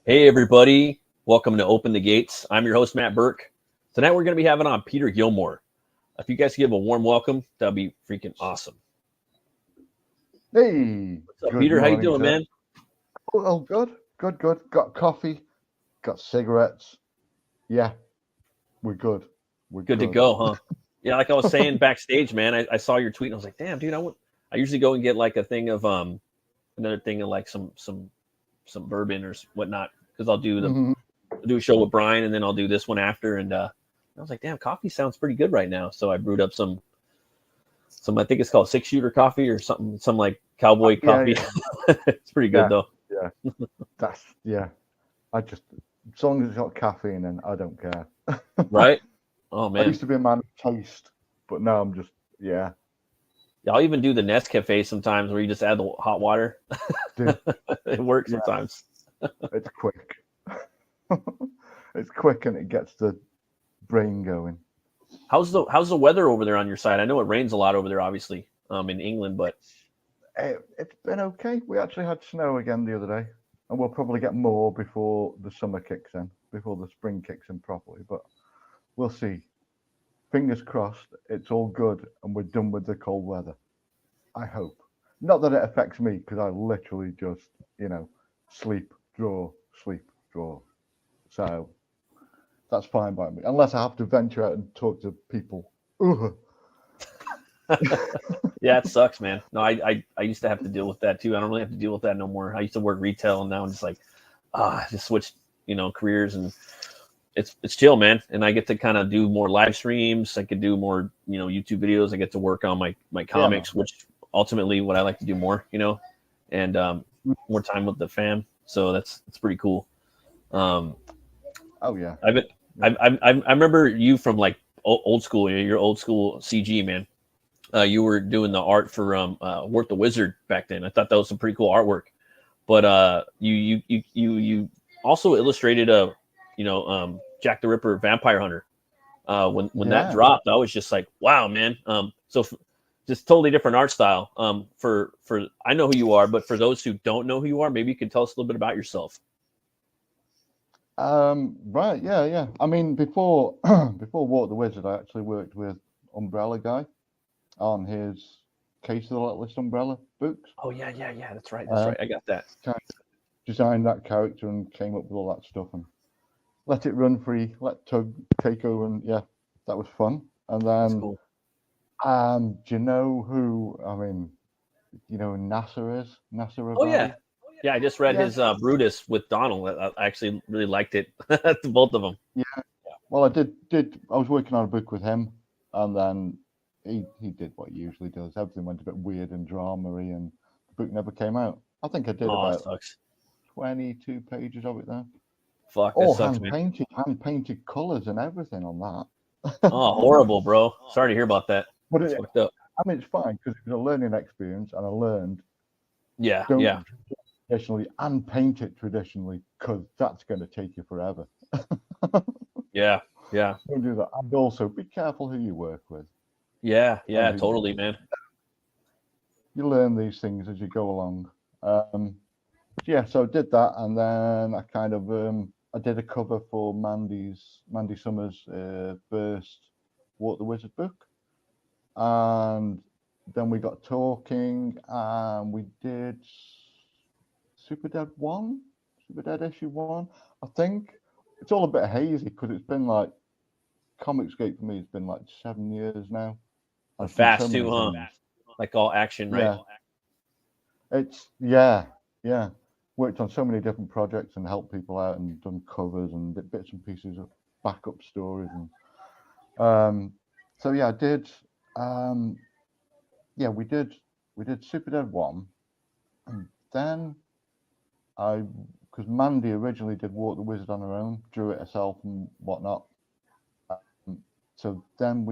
Hey, everybody. Welcome to Open the Gates. I'm your host, Matt Burke. Tonight, we're going to be having on Peter Gilmore. If you guys give a warm welcome, that'd be freaking awesome. Hey. What's up, Peter? How you doing, man? Oh, good. Got coffee, got cigarettes. Yeah, we're good. We're good to go, huh? Yeah, like I was saying backstage, man, I saw your tweet and I was like, damn, dude, I usually go and get like a thing of another thing of like some bourbon or whatnot, because I'll do do a show with Brian and then I'll do this one after, and I was like, damn, coffee sounds pretty good right now. So I brewed up some I think it's called 6-shooter coffee or something, some like cowboy coffee. Yeah. It's pretty good though. Yeah. I just, as long as it's got caffeine in, I don't care. Right? Oh man. I used to be a man of taste, but now I'm just Yeah, I'll even do the Nescafe sometimes, where you just add the hot water. Dude, it works sometimes. It's quick. It's quick and it gets the brain going. How's the weather over there on your side? I know it rains a lot over there, obviously, in England, but it's been okay. We actually had snow again the other day, and we'll probably get more before the summer kicks in, before the spring kicks in properly. But we'll see. Fingers crossed, it's all good and we're done with the cold weather. I hope. Not that it affects me, because I literally just, sleep, draw. So that's fine by me, unless I have to venture out and talk to people. Yeah, it sucks, man. No, I used to have to deal with that too. I don't really have to deal with that no more. I used to work retail, and now I'm just like, I just switched, careers, and it's chill, man. And I get to kind of do more live streams. I could do more, YouTube videos. I get to work on my comics, which ultimately what I like to do more, and more time with the fam. So that's pretty cool. Oh yeah. I remember you from like old school. You're old school CG, man. You were doing the art for Work the Wizard back then. I thought that was some pretty cool artwork. But you also illustrated Jack the Ripper Vampire Hunter. When that dropped, I was just like, wow, man. Just totally different art style. For I know who you are, but for those who don't know who you are, maybe you could tell us a little bit about yourself. Right, yeah. I mean, before Walk the Wizard, I actually worked with Umbrella Guy on his Case of the List Umbrella books. Oh yeah, that's right. I got that. Designed that character and came up with all that stuff and let it run free, let Tug take over, and yeah, that was fun. And then, cool. Do you know who? I mean, NASA is NASA. Oh yeah. Yeah, I just read his Brutus with Donald. I actually really liked it. Both of them. Yeah. Well, I did. I was working on a book with him, and then he did what he usually does. Everything went a bit weird and drama-y, and the book never came out. I think I did about 22 pages of it there. Fuck, that sucks, hand painted colors and everything on that. Oh, horrible, bro. Sorry to hear about that. But it's fine, because it was a learning experience, and I learned. Yeah. Traditionally and paint it traditionally, because that's going to take you forever. Yeah. Don't do that, and also be careful who you work with. Yeah, totally, man. You learn these things as you go along. So I did that, and then I kind of I did a cover for Mandy Summers' first Walk the Wizard book, and then we got talking, and we did SUPERDEAD issue 1. I think it's all a bit hazy, because it's been like Comicsgate for me. It's been like 7 years now. Fast too, huh? Like all action, right? It's worked on so many different projects and helped people out and done covers and bits and pieces of backup stories, and I did. We did SUPERDEAD 1, and then because Mandy originally did Walk the Wizard on her own, drew it herself and whatnot. So then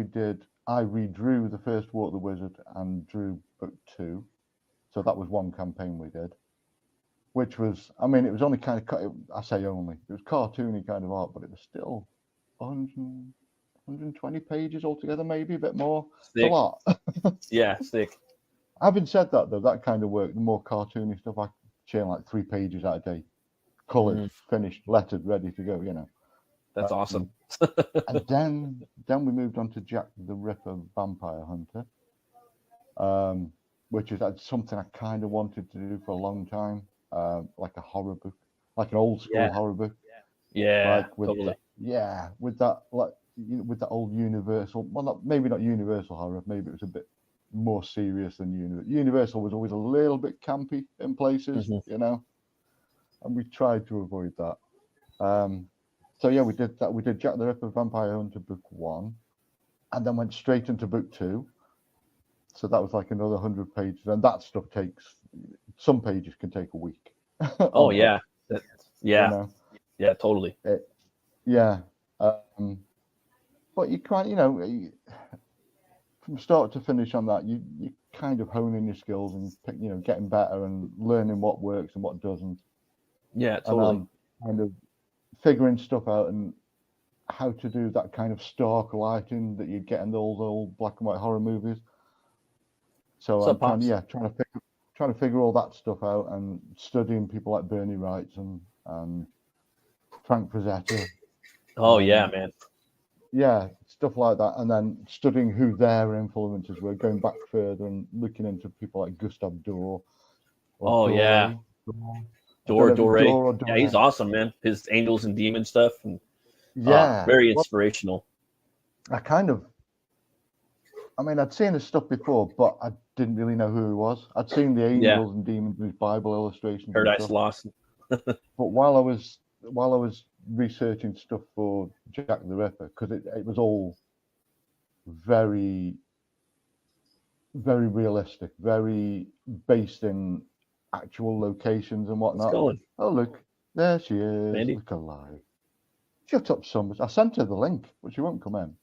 I redrew the first Walk the Wizard and drew book 2. So that was one campaign we did, which was, it was only kind of, I say only, it was cartoony kind of art, but it was still 120 pages altogether, maybe a bit more. It's a lot. Yeah, thick. Having said that, though, that kind of work, the more cartoony stuff, I churn like 3 pages out a day. coloured, finished, lettered, ready to go. That's awesome. And then we moved on to Jack the Ripper Vampire Hunter, which is something I kind of wanted to do for a long time, like a horror book, like an old school horror book. Yeah, like with totally. with that with that old Universal. Well, maybe not Universal horror. Maybe it was a bit more serious than Universal. Universal was always a little bit campy in places, and we tried to avoid that. So yeah, we did that. We did Jack the Ripper Vampire Hunter book 1, and then went straight into book 2. So that was like another 100 pages, and that stuff takes, some pages can take a week. Oh yeah, yeah, totally. But you can't, from start to finish on that, you kind of honing your skills and getting better and learning what works and what doesn't. Yeah, totally. And I'm kind of figuring stuff out and how to do that kind of stark lighting that you get in those old black and white horror movies. So I'm trying to figure all that stuff out and studying people like Bernie Wright and Frank Frazetta. Oh yeah, man. Yeah, stuff like that, and then studying who their influences were, going back further and looking into people like Gustave Doré. Oh yeah, Doré. Yeah, he's awesome, man. His Angels and Demons stuff, and very inspirational. I'd seen his stuff before, but I didn't really know who he was. I'd seen the Angels and Demons with Bible illustrations. Paradise Lost. But while I was researching stuff for Jack the Ripper, because it was all very, very realistic, very based in actual locations and whatnot. Oh look, there she is. Mandy. Look alive. Shut up, Summers. I sent her the link, but she won't come in.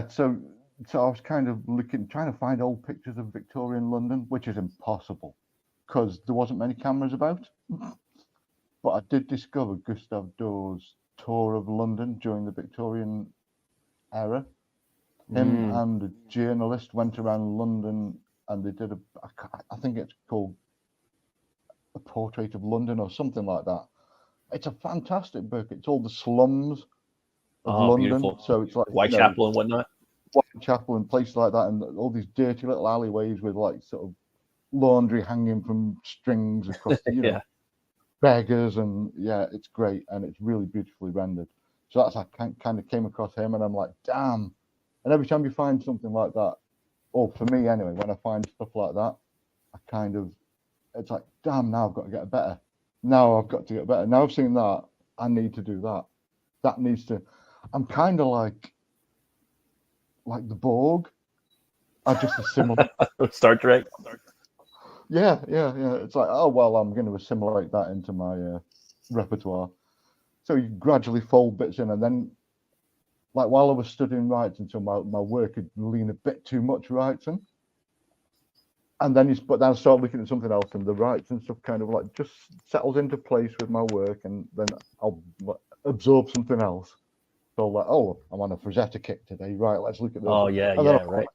So I was kind of trying to find old pictures of Victorian London, which is impossible because there wasn't many cameras about. But I did discover Gustave Doré's tour of London during the Victorian era. Him and a journalist went around London and they did I think it's called A Portrait of London or something like that. It's a fantastic book. It's all the slums of London. Beautiful. So it's like Whitechapel and whatnot. Whitechapel and places like that, and all these dirty little alleyways with like sort of laundry hanging from strings across the beggars, and it's great and it's really beautifully rendered. So that's I kind of came across him and I'm like, damn. And every time you find something like that, or for me anyway, when I find stuff like that, it's like, damn, now I've got to get better. Now I've got to get better. Now I've seen that, I need to do that. That needs to. I'm kind of like the Borg. I just assimilate. Star Trek. Yeah. It's like, oh well, I'm going to assimilate that into my repertoire. So you gradually fold bits in, and then, like while I was studying writing, so my work had leaned a bit too much writing, and then I started looking at something else, and the writing stuff kind of like just settles into place with my work, and then I'll absorb something else. So like, oh, I'm on a Frazetta kick today, right? Let's look at this. Oh yeah, and then right.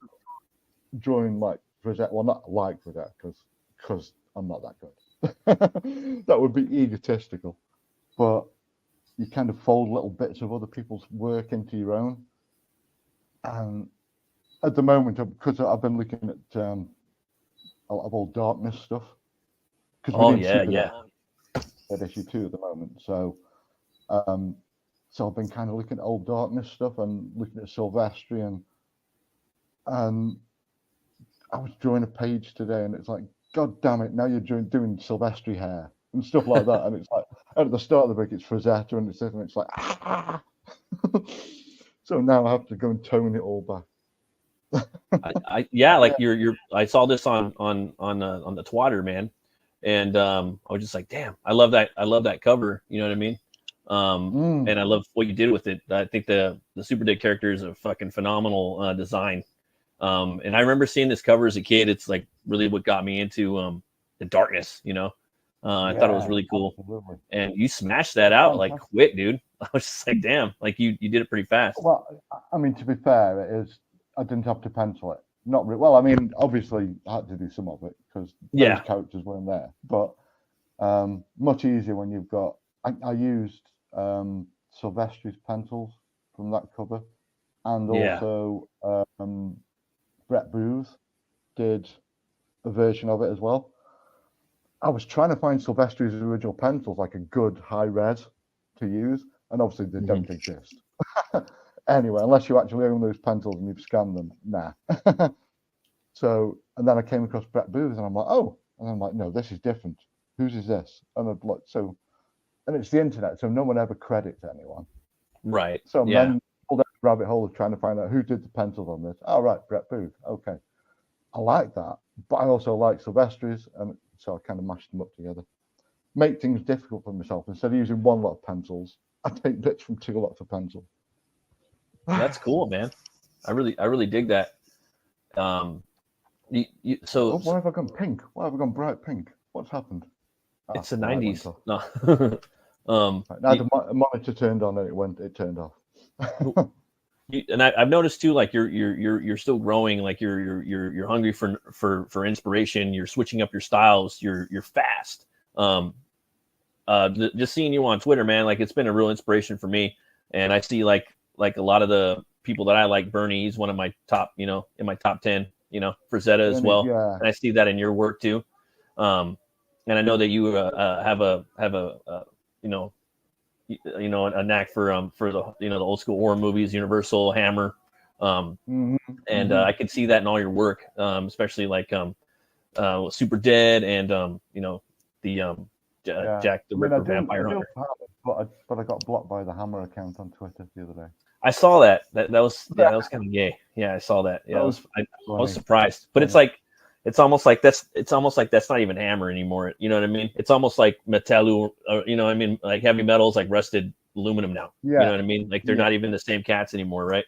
Drawing like Frazetta, well, not like Frazetta, because I'm not that good. That would be egotistical, but you kind of fold little bits of other people's work into your own. And at the moment, because I've been looking at a lot of old Darkness stuff. At issue 2 at the moment. So I've been kind of looking at old Darkness stuff and looking at Silvestri, and I was drawing a page today, and it's like, God damn it! Now you're doing Silvestri hair and stuff like that, and it's like at the start of the book it's Frazetta, and it's like ah. So now I have to go and tone it all back. I saw this on the Twitter, man, and I was just like, damn, I love that cover. You know what I mean? And I love what you did with it. I think the SUPERDEAD character is a fucking phenomenal design. And I remember seeing this cover as a kid. It's like really what got me into the Darkness. I thought it was really cool. Absolutely. And you smashed that out like quick, dude. I was just like, damn, like you did it pretty fast. Well, I mean, to be fair, it is. I didn't have to pencil it. Not really. Well, I mean, obviously I had to do some of it because those characters weren't there. But Much easier when you've got. I used Silvestri's pencils from that cover, and also Brett Booth did a version of it as well. I was trying to find Silvestri's original pencils, like a good high res to use, and obviously they don't exist. Anyway, unless you actually own those pencils and you've scanned them, nah. So, and then I came across Brett Booth, and I'm like, oh, and I'm like, no, this is different. Whose is this? And I'd like, so, and it's the internet, so no one ever credits anyone. Right. So then pulled down the rabbit hole of trying to find out who did the pencils on this. Oh, right, Brett Booth. Okay. I like that, but I also like Silvestri's, and so I kind of mashed them up together. Make things difficult for myself. Instead of using one lot of pencils, I take bits from two lots of pencil. That's cool, man. I really dig that. So why have I gone pink? Why have I gone bright pink? What's happened? It's the 90s. No. Now the monitor turned on and it turned off. And I've noticed too, like you're still growing, like you're hungry for inspiration. You're switching up your styles. You're fast. Just seeing you on Twitter, man, like it's been a real inspiration for me. And I see like a lot of the people that I like. Bernie, he's one of my top, in my top 10, for Zeta as well. Yeah. And I see that in your work too. And I know that you have a knack for the the old school horror movies, Universal, Hammer, and I can see that in all your work, especially like SUPERDEAD and Jack the Ripper Vampire Hunter. But I got blocked by the Hammer account on Twitter the other day. I saw that. That was kind of gay. Yeah, I saw that. Yeah, I was surprised, but it's almost like that's not even Hammer anymore. You know what I mean? It's almost like Metalu, or, like heavy metals, like rusted aluminum now. Yeah. You know what I mean? Like they're not even the same cats anymore, right?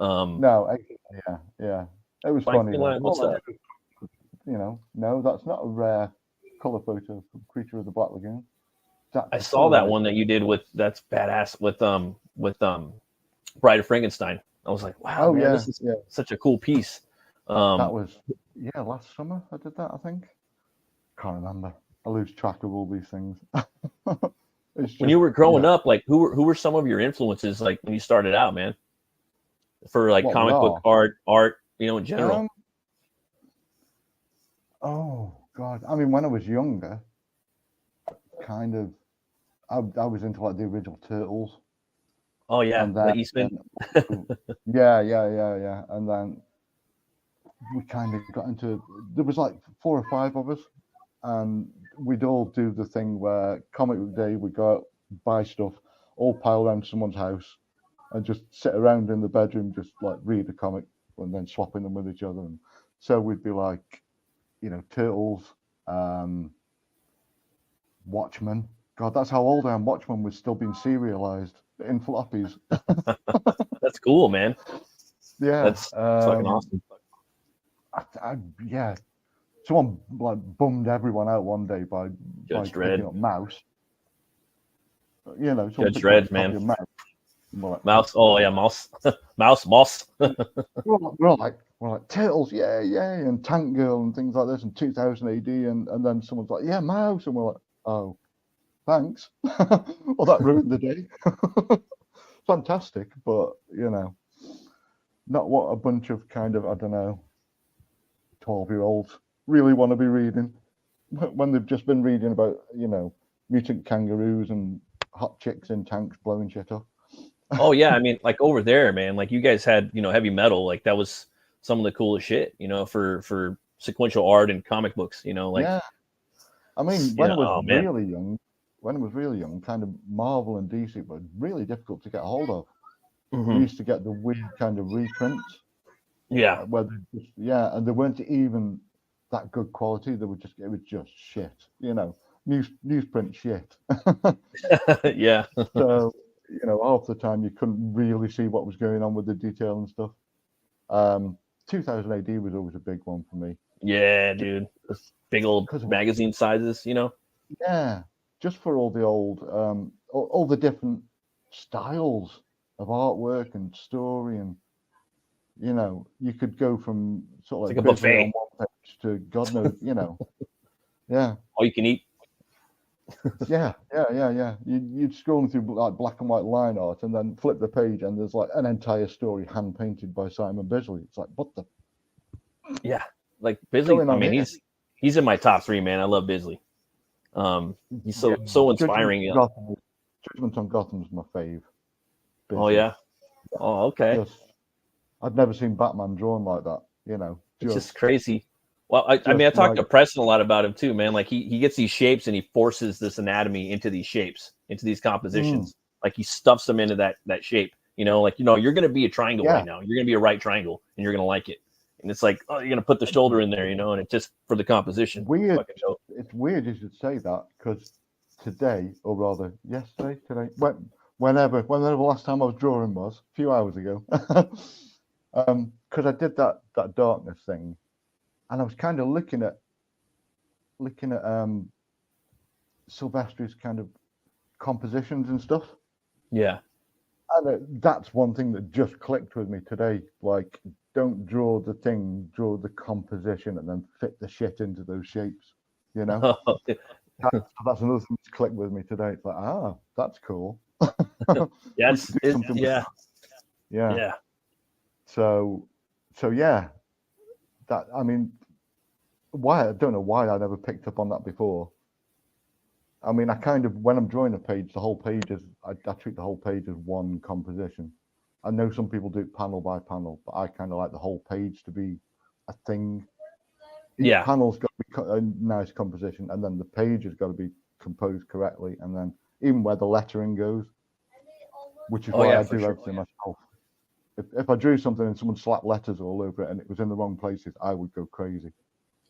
No, yeah. It was funny. What's that? No, that's not a rare color photo of Creature of the Black Lagoon. I saw that one that you did that's badass with Bride of Frankenstein. I was like, wow, man, this is such a cool piece. That was last summer I did that, I think. Can't remember. I lose track of all these things. When you were growing up, like who were some of your influences, like when you started out, man? For like comic book art, in general. Oh God. I mean, when I was younger, kind of I was into like the original Turtles. Oh yeah, the Eastman. Yeah. And then we kind of got into, there was like 4 or 5 of us, and we'd all do the thing where comic book day, we'd go out, buy stuff, all pile around someone's house and just sit around in the bedroom, just like read a comic and then swapping them with each other. And so we'd be like, Turtles, Watchmen. God, that's how old I am. Watchmen was still being serialized in floppies. That's cool, man. Yeah. That's fucking awesome. Yeah, someone like bummed everyone out one day by picking up Mouse. Judge Dredd, man. Mouse. Oh yeah, Mouse. Mouse. we're all like Turtles, yeah, and Tank Girl and things like this in 2000 AD, and then someone's like, yeah, Mouse, and we're like, oh, thanks. Well, that ruined the day. Fantastic, but not what a bunch of kind of, I don't know, 12-year-olds really want to be reading when they've just been reading about, mutant kangaroos and hot chicks in tanks blowing shit up. Oh yeah, I mean, like over there, man, like you guys had, heavy metal, like that was some of the coolest shit, for sequential art and comic books, Yeah. I mean, when I was really young, kind of Marvel and DC were really difficult to get a hold of. We used to get the weird kind of reprints. Yeah. Where and they weren't even that good quality. It was just shit, newsprint shit. Yeah. So, half the time you couldn't really see what was going on with the detail and stuff. 2000 AD was always a big one for me. Yeah, dude. Those big old magazine sizes, Yeah. Just for all the old, all the different styles of artwork and story, and you could go from sort of like a buffet on one page to God knows, Yeah. All you can eat. Yeah. You'd scrolling through like black and white line art, and then flip the page, and there's like an entire story hand painted by Simon Bisley. It's like, what the Yeah, like Bisley. going I on mean, here? he's in my top 3, man. I love Bisley. He's so Yeah. so inspiring. Judgment on Gotham's my fave. Oh Bisley. yeah. Oh okay. Just, I've never seen Batman drawn like that. You know, It's just crazy. Well, I mean, I talked to Preston a lot about him too, man. Like he gets these shapes and he forces this anatomy into these shapes, into these compositions. Like he stuffs them into that shape. You know, like you're going to be a triangle right now. You're going to be a right triangle, and you're going to like it. And it's like, oh, you're going to put the shoulder in there, and it's just for the composition. Weird. It's weird you should say that, because today, or rather yesterday, whenever the last time I was drawing was, a few hours ago, because I did that darkness thing, and I was kind of looking at Silvestri's kind of compositions and stuff. Yeah. And that's one thing that just clicked with me today. Like, don't draw the thing, draw the composition, and then fit the shit into those shapes. You know, that's another thing that's clicked with me today. It's like, that's cool. Yeah. So yeah, that, I mean, I don't know why I never picked up on that before. I mean, I kind of, when I'm drawing a page, the whole page is, I treat the whole page as one composition. I know some people do it panel by panel, but I kind of like the whole page to be a thing. Each panel's got to be a nice composition, and then the page has got to be composed correctly, and then even where the lettering goes, which is why I do everything myself. If I drew something and someone slapped letters all over it and it was in the wrong places, I would go crazy.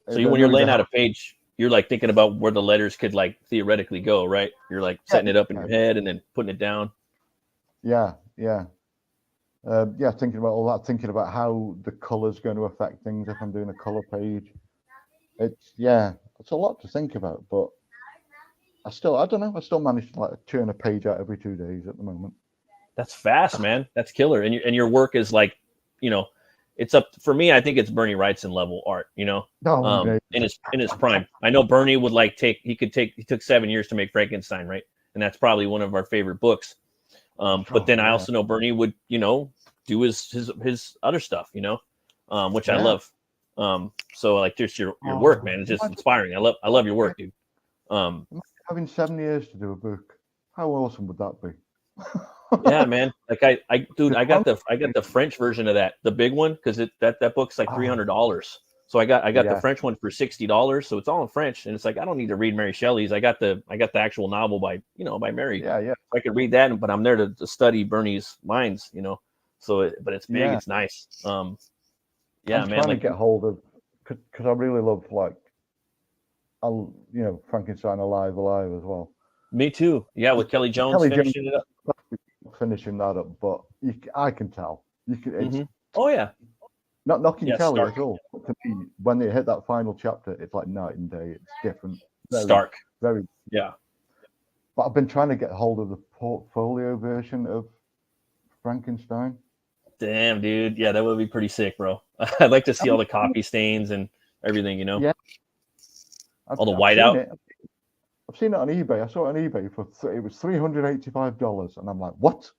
So when you're laying out a page, you're like thinking about where the letters could like theoretically go, right? You're like setting it up in your head and then putting it down. Yeah. Thinking about all that, thinking about how the color's going to affect things if I'm doing a color page. It's a lot to think about, but I don't know. I still manage to like churn a page out every 2 days at the moment. That's fast, man. That's killer. And your work is like, it's up for me. I think it's Bernie Wrightson level art, in his prime. I know Bernie would he took 7 years to make Frankenstein, right? And that's probably one of our favorite books. But then I also know Bernie would, do his other stuff, which I love. So like just your work, man, it's just inspiring. I love your work, dude. Having 7 years to do a book, how awesome would that be? Yeah, man. Like I got the French version of that, the big one, because that book's like $300. So I got the French one for $60. So it's all in French, and it's like I don't need to read Mary Shelley's. I got the actual novel by Mary. Yeah. So I could read that, but I'm there to study Bernie's lines, So but it's big, it's nice. I'm man. Trying to get hold of, because I really love Frankenstein Alive as well. Me too. Yeah, with Kelly Jones finishing it up. Finishing that up, but I can tell. Oh yeah. Not knocking Kelly at all. But to me, when they hit that final chapter, it's like night and day. It's different. Stark. Very. Yeah. But I've been trying to get hold of the portfolio version of Frankenstein. Damn, dude. Yeah, that would be pretty sick, bro. I'd like to see all the copy stains and everything, Yeah. All the whiteout. I've seen it on eBay. I saw it on eBay it was $385, and I'm like, what?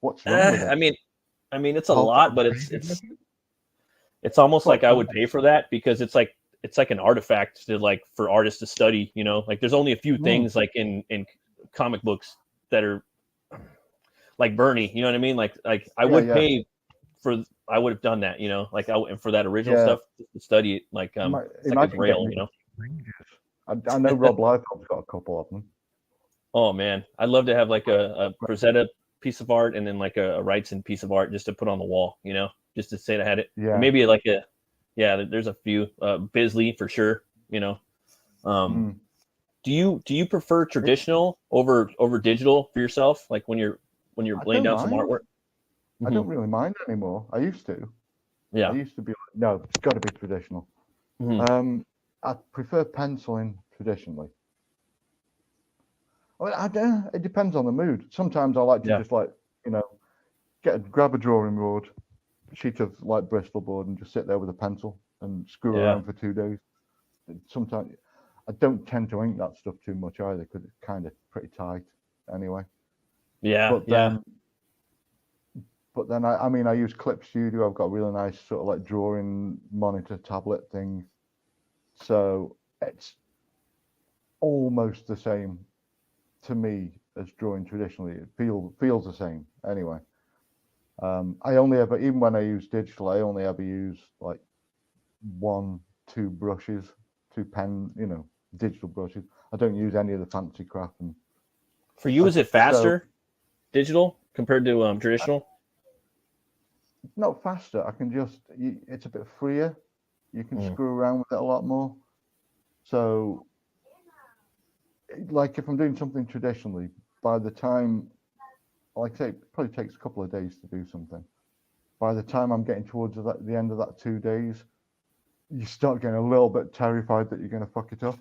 What's wrong with it? I mean, it's a lot, but it's almost like I would pay for that, because it's like an artifact for artists to study. Like there's only a few things like in comic books that are like Bernie. You know what I mean? Like I would pay for. I would have done that. Like for that original stuff to study it. Like it's like a grail. I know Rob Liefeld's got a couple of them. Oh man, I'd love to have like a Rosetta piece of art and then like a Wrightson piece of art just to put on the wall, just to say I had it. Yeah. Or maybe like there's a few Bisley for sure. Do you prefer traditional over digital for yourself? Like when you're laying down some artwork? I don't really mind anymore. I used to. Yeah. I used to be like, no, it's got to be traditional. I prefer penciling traditionally. It depends on the mood. Sometimes I like to just grab a drawing board, sheet of Bristol board, and just sit there with a pencil and screw around for 2 days. Sometimes I don't tend to ink that stuff too much either because it's kind of pretty tight anyway. Yeah, But yeah. then, I mean, I use Clip Studio. I've got a really nice sort of like drawing monitor tablet thing. So it's almost the same to me as drawing traditionally. It feels the same anyway. I only ever, even when I use digital, I only ever use like 1-2 brushes, 2 pen, digital brushes. I don't use any of the fancy crap. And For you, is it faster digital compared to traditional? Not faster. I can just, it's a bit freer. You can screw around with it a lot more. So, like if I'm doing something traditionally, by the time, like I say, it probably takes a couple of days to do something. By the time I'm getting towards the end of that 2 days, you start getting a little bit terrified that you're going to fuck it up.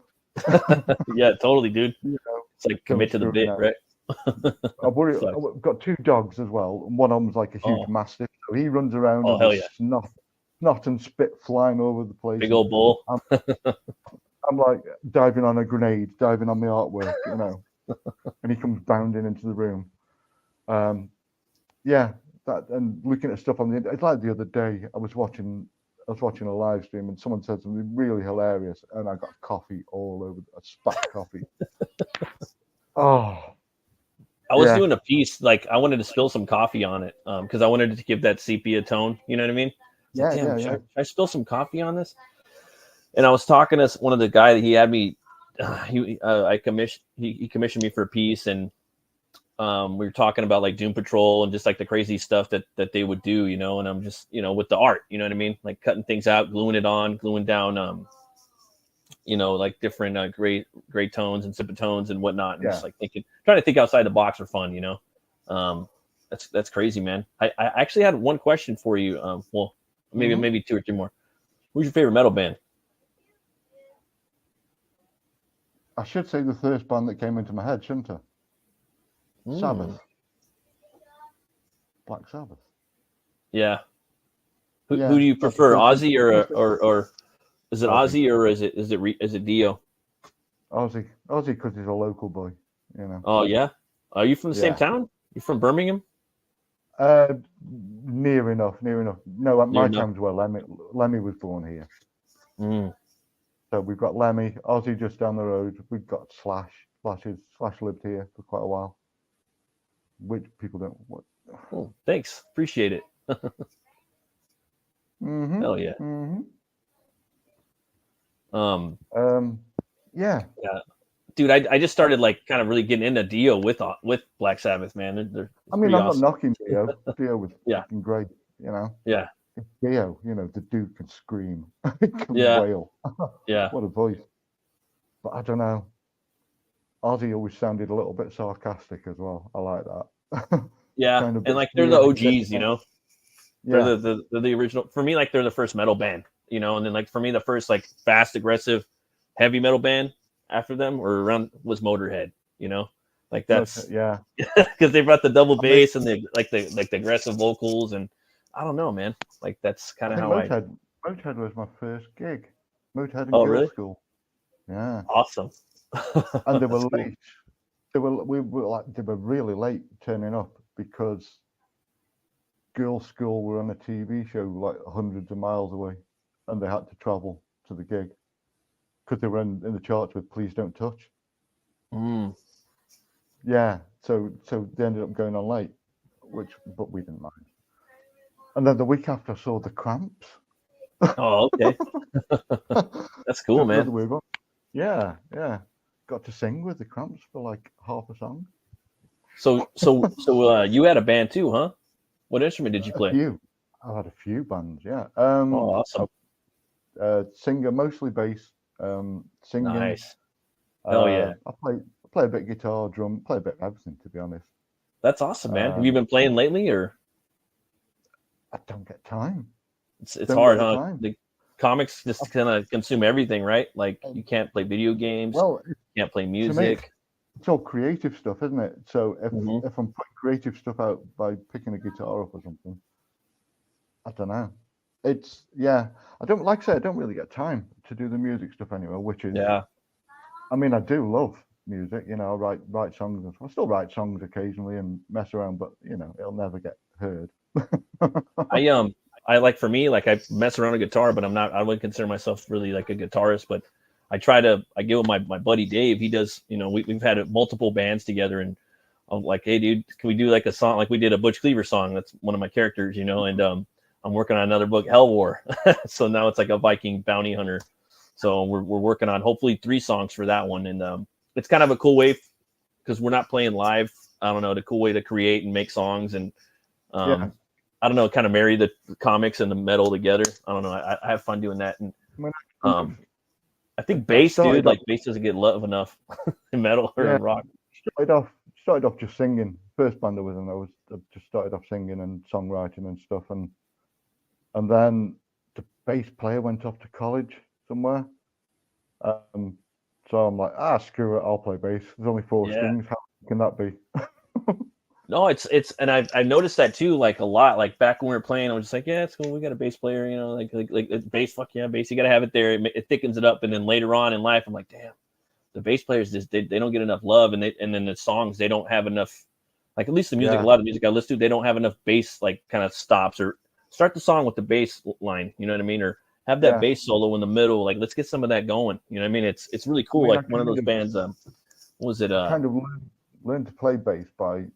Yeah, totally, dude. It's like commit to the bit, right? I've got 2 dogs as well. And one of them's like a huge mastiff. So he runs around and snot and spit flying over the place. Big old bull. I'm like diving on a grenade, diving on the artwork, and he comes bounding into the room. That and looking at stuff on the internet. It's like the other day I was watching a live stream and someone said something really hilarious and I got coffee all over, a spat coffee. Oh. I was doing a piece, like I wanted to spill some coffee on it because I wanted it to give that sepia tone. You know what I mean? Should I spill some coffee on this? And I was talking to one of the guys. He had me. He commissioned me for a piece, and we were talking about like Doom Patrol and just like the crazy stuff that they would do, And I'm just, with the art, you know what I mean? Like cutting things out, gluing it on, gluing down, like different gray tones and sepia and whatnot. And just like trying to think outside the box for fun, That's crazy, man. I actually had one question for you. Well, maybe 2 or 3 more. Who's your favorite metal band? I should say the first band that came into my head, shouldn't I? Sabbath. Black Sabbath. Yeah. Who do you prefer, Ozzy or is it Ozzy or is it Dio? Ozzy, because he's a local boy, Oh yeah. Are you from the same town? You from Birmingham? Near enough. No, my town's where Lemmy was born here. So we've got Lemmy, Ozzy just down the road. We've got Slash. Slash lived here for quite a while, which people don't. Oh, thanks, appreciate it. Hell yeah. Yeah. Dude, I just started like kind of really getting into Dio with Black Sabbath, man. I'm not knocking Dio. Dio was fucking great, Yeah. Dio, the dude can scream, can wail. Yeah. What a voice. But I don't know. Ozzy always sounded a little bit sarcastic as well. I like that. Yeah, kind of and like they're the OGs, Yeah. They're the original. For me, like they're the first metal band, and then like for me, the first like fast, aggressive, heavy metal band after them was Motorhead, like that's because they brought the double bass and the aggressive vocals, and I don't know, man, like that's kind of how Motorhead was my first gig. Motorhead and Girls School. Yeah, awesome. And they were late. They were really late turning up because Girls School were on a TV show like hundreds of miles away, and they had to travel to the gig because they were in the charts with "Please Don't Touch." Yeah, so they ended up going on late, but we didn't mind. And then the week after, I saw the Cramps. Oh, okay. That's cool, man. Yeah. Got to sing with the Cramps for like half a song. So you had a band too, huh? What instrument did you play? I had a few bands, yeah. Awesome. Singer, mostly bass. Singing. Nice. Hell yeah. I play a bit of guitar, drum, play a bit of everything, to be honest. That's awesome, man. Have you been playing lately, or? I don't get time. It's hard, huh? The comics just kind of consume everything, right? Like you can't play video games. Well, you can't play music. It's all creative stuff, isn't it? So if I'm putting creative stuff out by picking a guitar up or something, I don't know. I don't really get time to do the music stuff anyway, which is I mean, I do love music. You know, I write songs. I still write songs occasionally and mess around, but you know, it'll never get heard. I like, for me, like, I mess around on guitar, but I wouldn't consider myself really like a guitarist, but I get with my buddy Dave. He does, you know, we've had multiple bands together, and I'm like, hey dude, can we do like a song? Like we did a Butch Cleaver song. That's one of my characters, you know, and I'm working on another book, Hell War. So now it's like a Viking bounty hunter. So we're working on hopefully 3 songs for that one. And it's kind of a cool way, because we're not playing live. I don't know, the cool way to create and make songs, and I don't know, kind of marry the comics and the metal together. I don't know. I have fun doing that. And I think bass, dude, like bass doesn't get love enough in metal or in rock. Started off just singing. First band I was in, I just started off singing and songwriting and stuff, and then the bass player went off to college somewhere. So I'm like, screw it, I'll play bass. There's only 4 strings. How can that be? No, it's and I've noticed that too, like a lot. Like back when we were playing, I was just like, yeah, it's cool. We got a bass player, you know, like bass. Fuck yeah, bass. You got to have it there. It thickens it up. And then later on in life, I'm like, damn, the bass players just they don't get enough love, and then the songs, they don't have enough. Like at least the music, a lot of the music I listen to, they don't have enough bass, like kind of stops, or start the song with the bass line. You know what I mean? Or have that bass solo in the middle. Like let's get some of that going. You know what I mean? It's really cool. Like one of those bands. What was it? Kind of learned to play bass by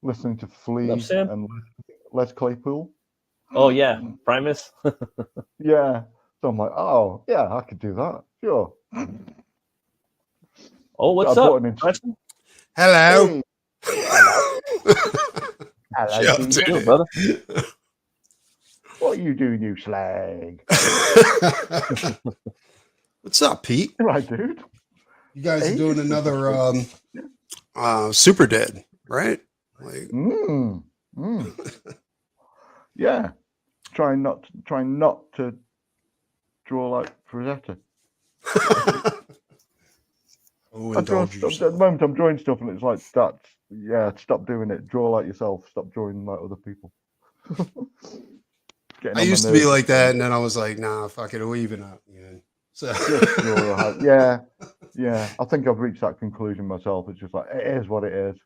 listening to Flea and Les Claypool. Oh yeah, Primus. Yeah. So I'm like, oh yeah, I could do that. Sure. Oh, what's up? Hello. Hello, brother. What are you doing, you slag? What's up, Pete? Right, dude. You guys are doing another SUPERDEAD, right? Like, yeah. Trying not to draw like Fujita. At the moment I'm drawing stuff and it's like stop doing it. Draw like yourself. Stop drawing like other people. I used to be like that, and then I was like, nah, fuck it, we'll even up. Yeah. So yeah. I think I've reached that conclusion myself. It's just like, it is what it is.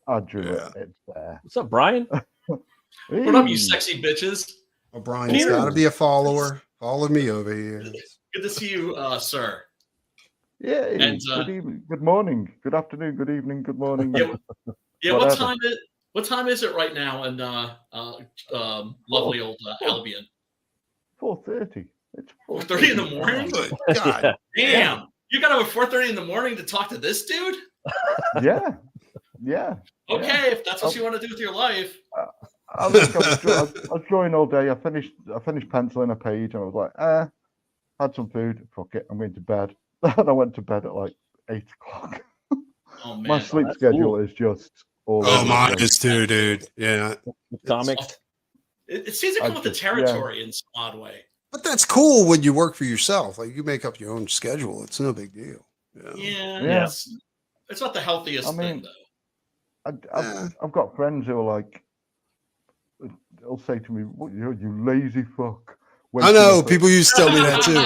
I drew it. It's there. What's up, Brian? What up, you sexy bitches? Well, Brian's got to be a follower. Follow me over here. Good to see you, sir. Yeah. And good evening, good morning, good afternoon, good evening, good morning. Yeah. What time is it right now in lovely old Albion? 4:30. It's 4:30 in the morning. God damn! You got up at 4:30 in the morning to talk to this dude? Yeah. Okay, if that's what you want to do with your life. I was drawing all day. I finished penciling a page, and I was like, had some food. Fuck it, I'm going to bed. And I went to bed at like 8 o'clock. Oh man, my sleep schedule is just all. Mine is too, dude. Yeah, comics. It seems to come with the territory in some odd way. But that's cool when you work for yourself. Like you make up your own schedule. It's no big deal. Yeah. It's not the healthiest thing though. I've got friends who are like, they'll say to me, "What you lazy fuck." I know people used to tell me that too,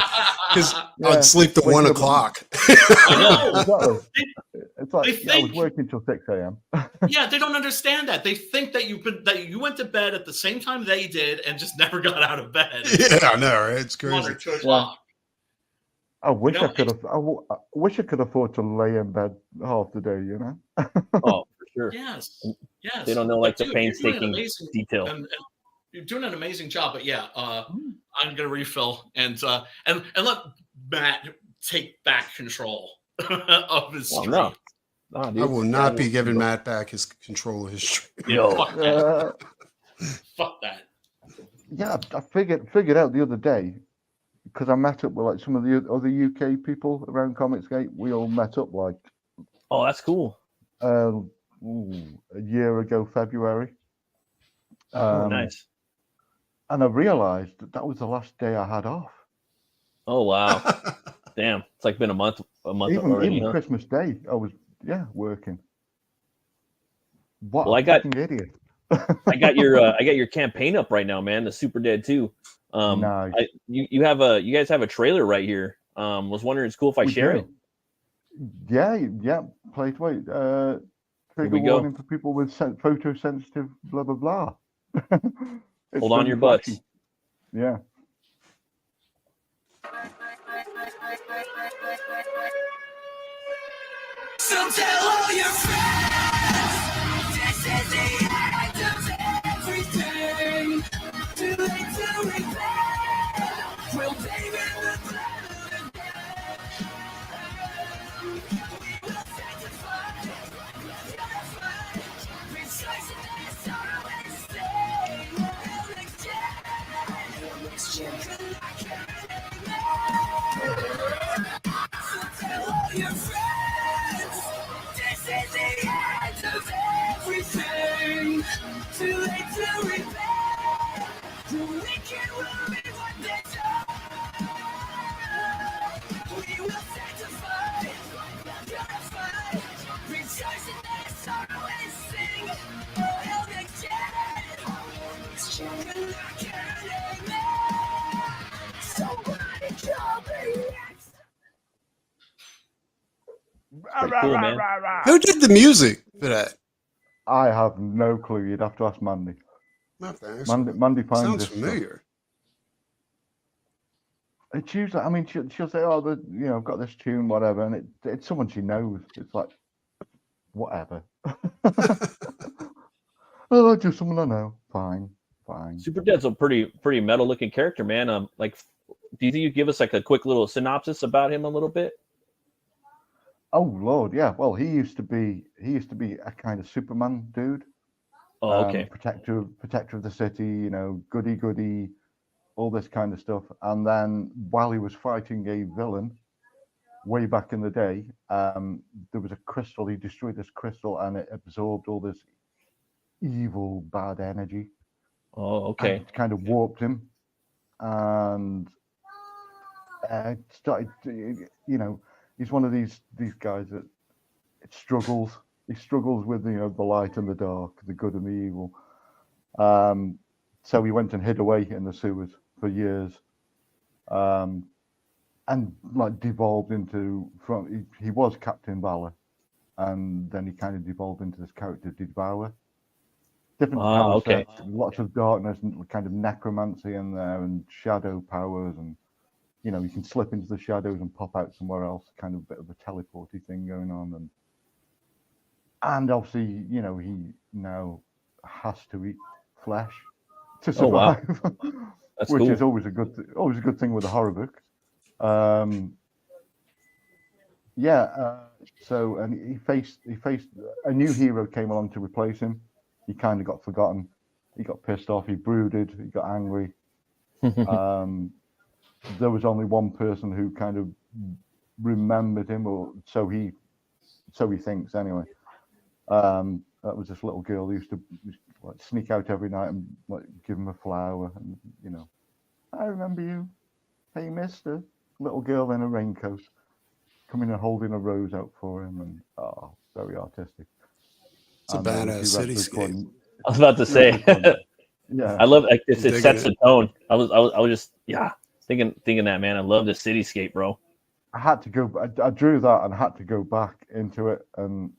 because I'd sleep to 1 o'clock. I know. Exactly. It's like I was working till 6 a.m. Yeah, they don't understand that. They think that you went to bed at the same time they did and just never got out of bed. Yeah, I know, right? It's crazy. I wish I could have. I wish I could afford to lay in bed half the day. You know. Oh, for sure. Yes. They don't know the painstaking detail. And you're doing an amazing job. But yeah, I'm gonna refill and let Matt take back control of his stream. No. I will not be giving Matt back his control of his stream. Yo. Fuck that. Yeah, I figured out the other day, because I met up with like some of the other UK people around Comicsgate. We all met up like, oh, that's cool. A year ago, February. Nice. And I realised that was the last day I had off. Oh wow! Damn, it's like been a month already. Even Christmas Day, I was working. What? Well, I got idiot. I got your campaign up right now, man. The SUPERDEAD 2. Nice. You guys have a trailer right here. Was wondering, it's cool if I We share do. it. Yeah, play it away. Trigger we go. warning for people with photosensitive blah blah blah. It's Hold on really your butts. flashy. Yeah. So tell all your friends, this is the end of everything. Too late to repent. We'll bathe in the blood of death. We will sanctify, purify, rejoice in their sorrow and stay. We'll held again. Could not carry so tell all your friends, this is the end of everything. Too late to repent. The wicked will reap what they sow. We will sanctify, purify, rejoice in their sorrow and sing. Oh, held again. Could not carry somebody call me. Pretty cool, man. Who did the music for that? I have no clue. You'd have to ask Mandy. Not thanks. Mandy finds Sounds this stuff. familiar. It's usually, I mean, she'll say, "Oh, I've got this tune, whatever," and it's someone she knows. It's like, whatever. Oh, just someone I know. Fine. SuperDead's a pretty metal looking character, man. Like, do you think you give us like a quick little synopsis about him a little bit? Oh Lord, yeah. Well, he used to be a kind of Superman dude. Oh, okay. Protector of the city, goody, all this kind of stuff. And then while he was fighting a villain way back in the day, there was a crystal. He destroyed this crystal, and it absorbed all this evil, bad energy. Oh, okay. And it kind of warped him, and started. He's one of these guys that struggles. He struggles with the light and the dark, the good and the evil. So he went and hid away in the sewers for years, and like devolved into he was Captain Valor, and then he kind of devolved into this character Devour. Different power okay. sets, lots of darkness and kind of necromancy in there, and shadow powers, and you can slip into the shadows and pop out somewhere else. Kind of a bit of a teleporty thing going on, and obviously he now has to eat flesh to survive. Oh, wow. That's which cool. is always a good thing with a horror book. So and he faced a new hero came along to replace him. He kind of got forgotten. He got pissed off. He brooded. He got angry. There was only one person who kind of remembered him, or so he thinks anyway. That was this little girl who used to like sneak out every night and like give him a flower, and I remember you. Hey, mister. Little girl in a raincoat coming and holding a rose out for him, and very artistic. It's a badass cityscape. I was about to say, yeah, I love like this. It Digging sets it. the tone. I was just thinking that, man. I love the cityscape, bro. I had to go. I drew that and had to go back into it and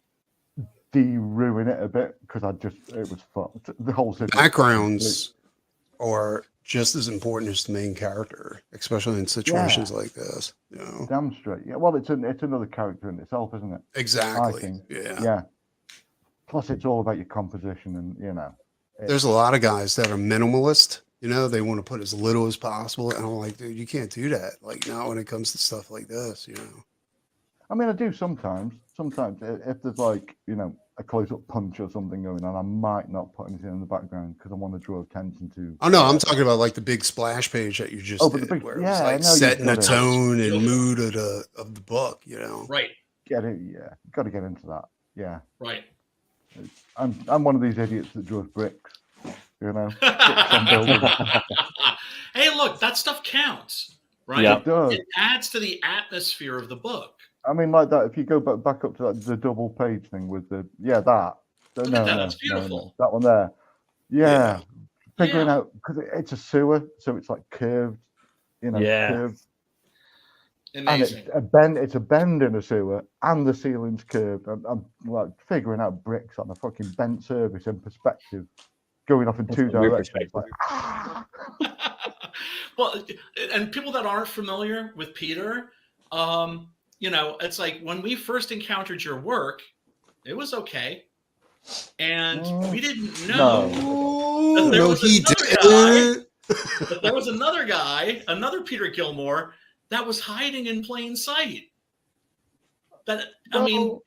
de-ruin it a bit because it was fucked. The whole city. Backgrounds are just as important as the main character, especially in situations like this. Damn straight. Yeah. Well, it's another character in itself, isn't it? Exactly. I think. Yeah. Yeah. Plus, it's all about your composition, and There's a lot of guys that are minimalist. They want to put as little as possible, and I'm like, dude, you can't do that. Like, not when it comes to stuff like this. I mean, I do sometimes. Sometimes, if there's like a close-up punch or something going on, I might not put anything in the background because I want to draw attention to. Oh no, I'm talking about like the big splash page that you just did, where it was like setting the tone and mood of the book. Right. Get it? Yeah, got to get into that. Yeah. Right. I'm one of these idiots that draws bricks. Hey, look, that stuff counts, right? Yeah. It does. It adds to the atmosphere of the book. I mean, like that. If you go back up to the double page thing with that. That's beautiful. That one there. Yeah. Figuring out because it's a sewer, so it's like curved. Curved. Amazing. And it's a bend in a sewer, and the ceiling's curved. I'm like figuring out bricks on a fucking bent surface in perspective, going off in That's two a weird directions. perspective. Like, Well, and people that aren't familiar with Peter, you know, it's like when we first encountered your work, it was okay, and we didn't know that there No, was he another guy. did. But there was another guy, another Peter Gilmore, that was hiding in plain sight. That I mean,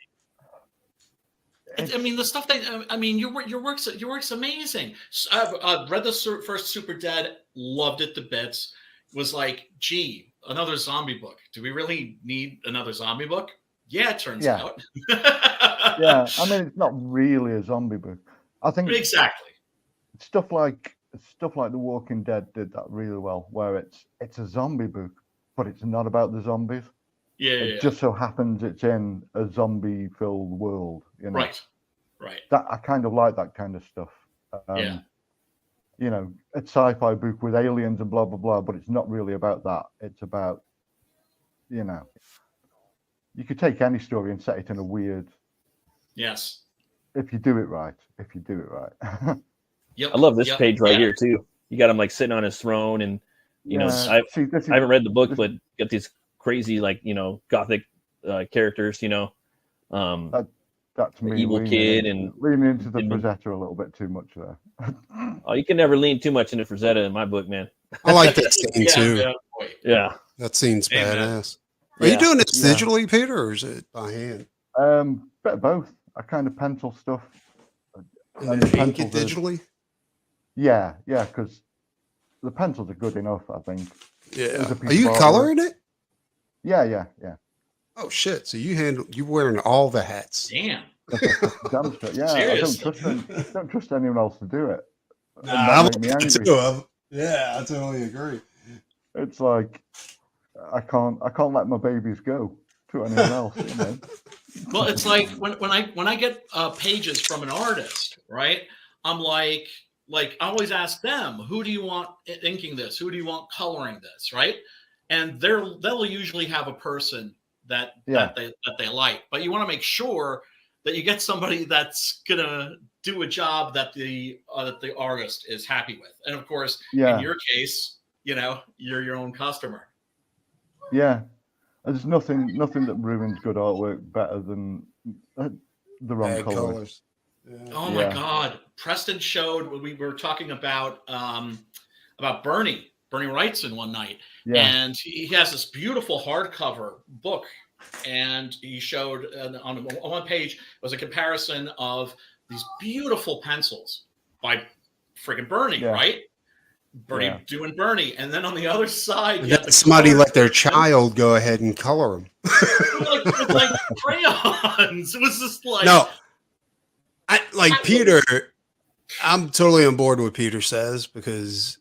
the stuff that I mean, your work's amazing. I've read the first Super Dead, loved it to bits. Was like, gee, another zombie book. Do we really need another zombie book? Yeah, it turns out. yeah, I mean, it's not really a zombie book. I think exactly. stuff like The Walking Dead did that really well, where it's a zombie book, but it's not about the zombies. It just so happens it's in a zombie-filled world, you know. Right. That I kind of like that kind of stuff. You know, a sci-fi book with aliens and blah blah blah, but it's not really about that. It's about, you know, you could take any story and set it in a weird. Yes. If you do it right. Yep. I love this page right here too. You got him like sitting on his throne, and you know, I haven't read the book, but got these crazy like, you know, gothic characters, you know. That's me. Evil kid and leaning into the Frazetta a little bit too much there. Oh, you can never lean too much into Frazetta in my book, man. I like that scene too. Yeah. That scene's badass. Are you doing this digitally, Peter, or is it by hand? Bit of both. I kind of pencil stuff. And then paint it digitally? Yeah, because the pencils are good enough, I think. Yeah. Are you coloring it? Yeah. Oh shit! So you wearing all the hats? Damn. Damn straight. Yeah, Serious? I don't trust anyone else to do it. Nah, yeah, I totally agree. It's like I can't let my babies go to anyone else. You know? Well, it's like when I get pages from an artist, right? I'm like I always ask them, who do you want inking this? Who do you want coloring this? Right? And they'll usually have a person that they like, but you want to make sure that you get somebody that's gonna do a job that the artist is happy with. And of course, in your case, you know, you're your own customer. Yeah, there's nothing that ruins good artwork better than the wrong colors. Yeah. Oh my God! Preston showed we were talking about Bernie Wrightson one night, and he has this beautiful hardcover book, and he showed on one page it was a comparison of these beautiful pencils by freaking Bernie, right? Bernie doing Bernie, and then on the other side, somebody let their child go ahead and color them, like crayons. It was just like Peter. I'm totally on board with what Peter says because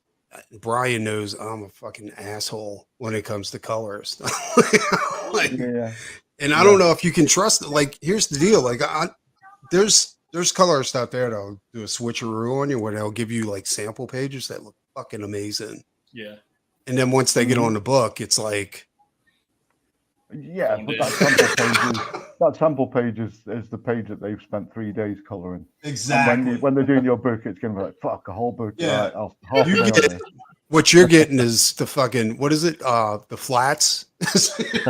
Brian knows I'm a fucking asshole when it comes to colors. And I don't know if you can trust it. Like, here's the deal. Like, there's colorists out there that'll do a switcheroo on you where they'll give you like sample pages that look fucking amazing. Yeah. And then once they get on the book, it's like, but that sample page is the page that they've spent 3 days coloring. Exactly. When they're doing your book, it's gonna be like, fuck, a whole book. Yeah. Right, what you're getting is the fucking, what is it? The flats. See,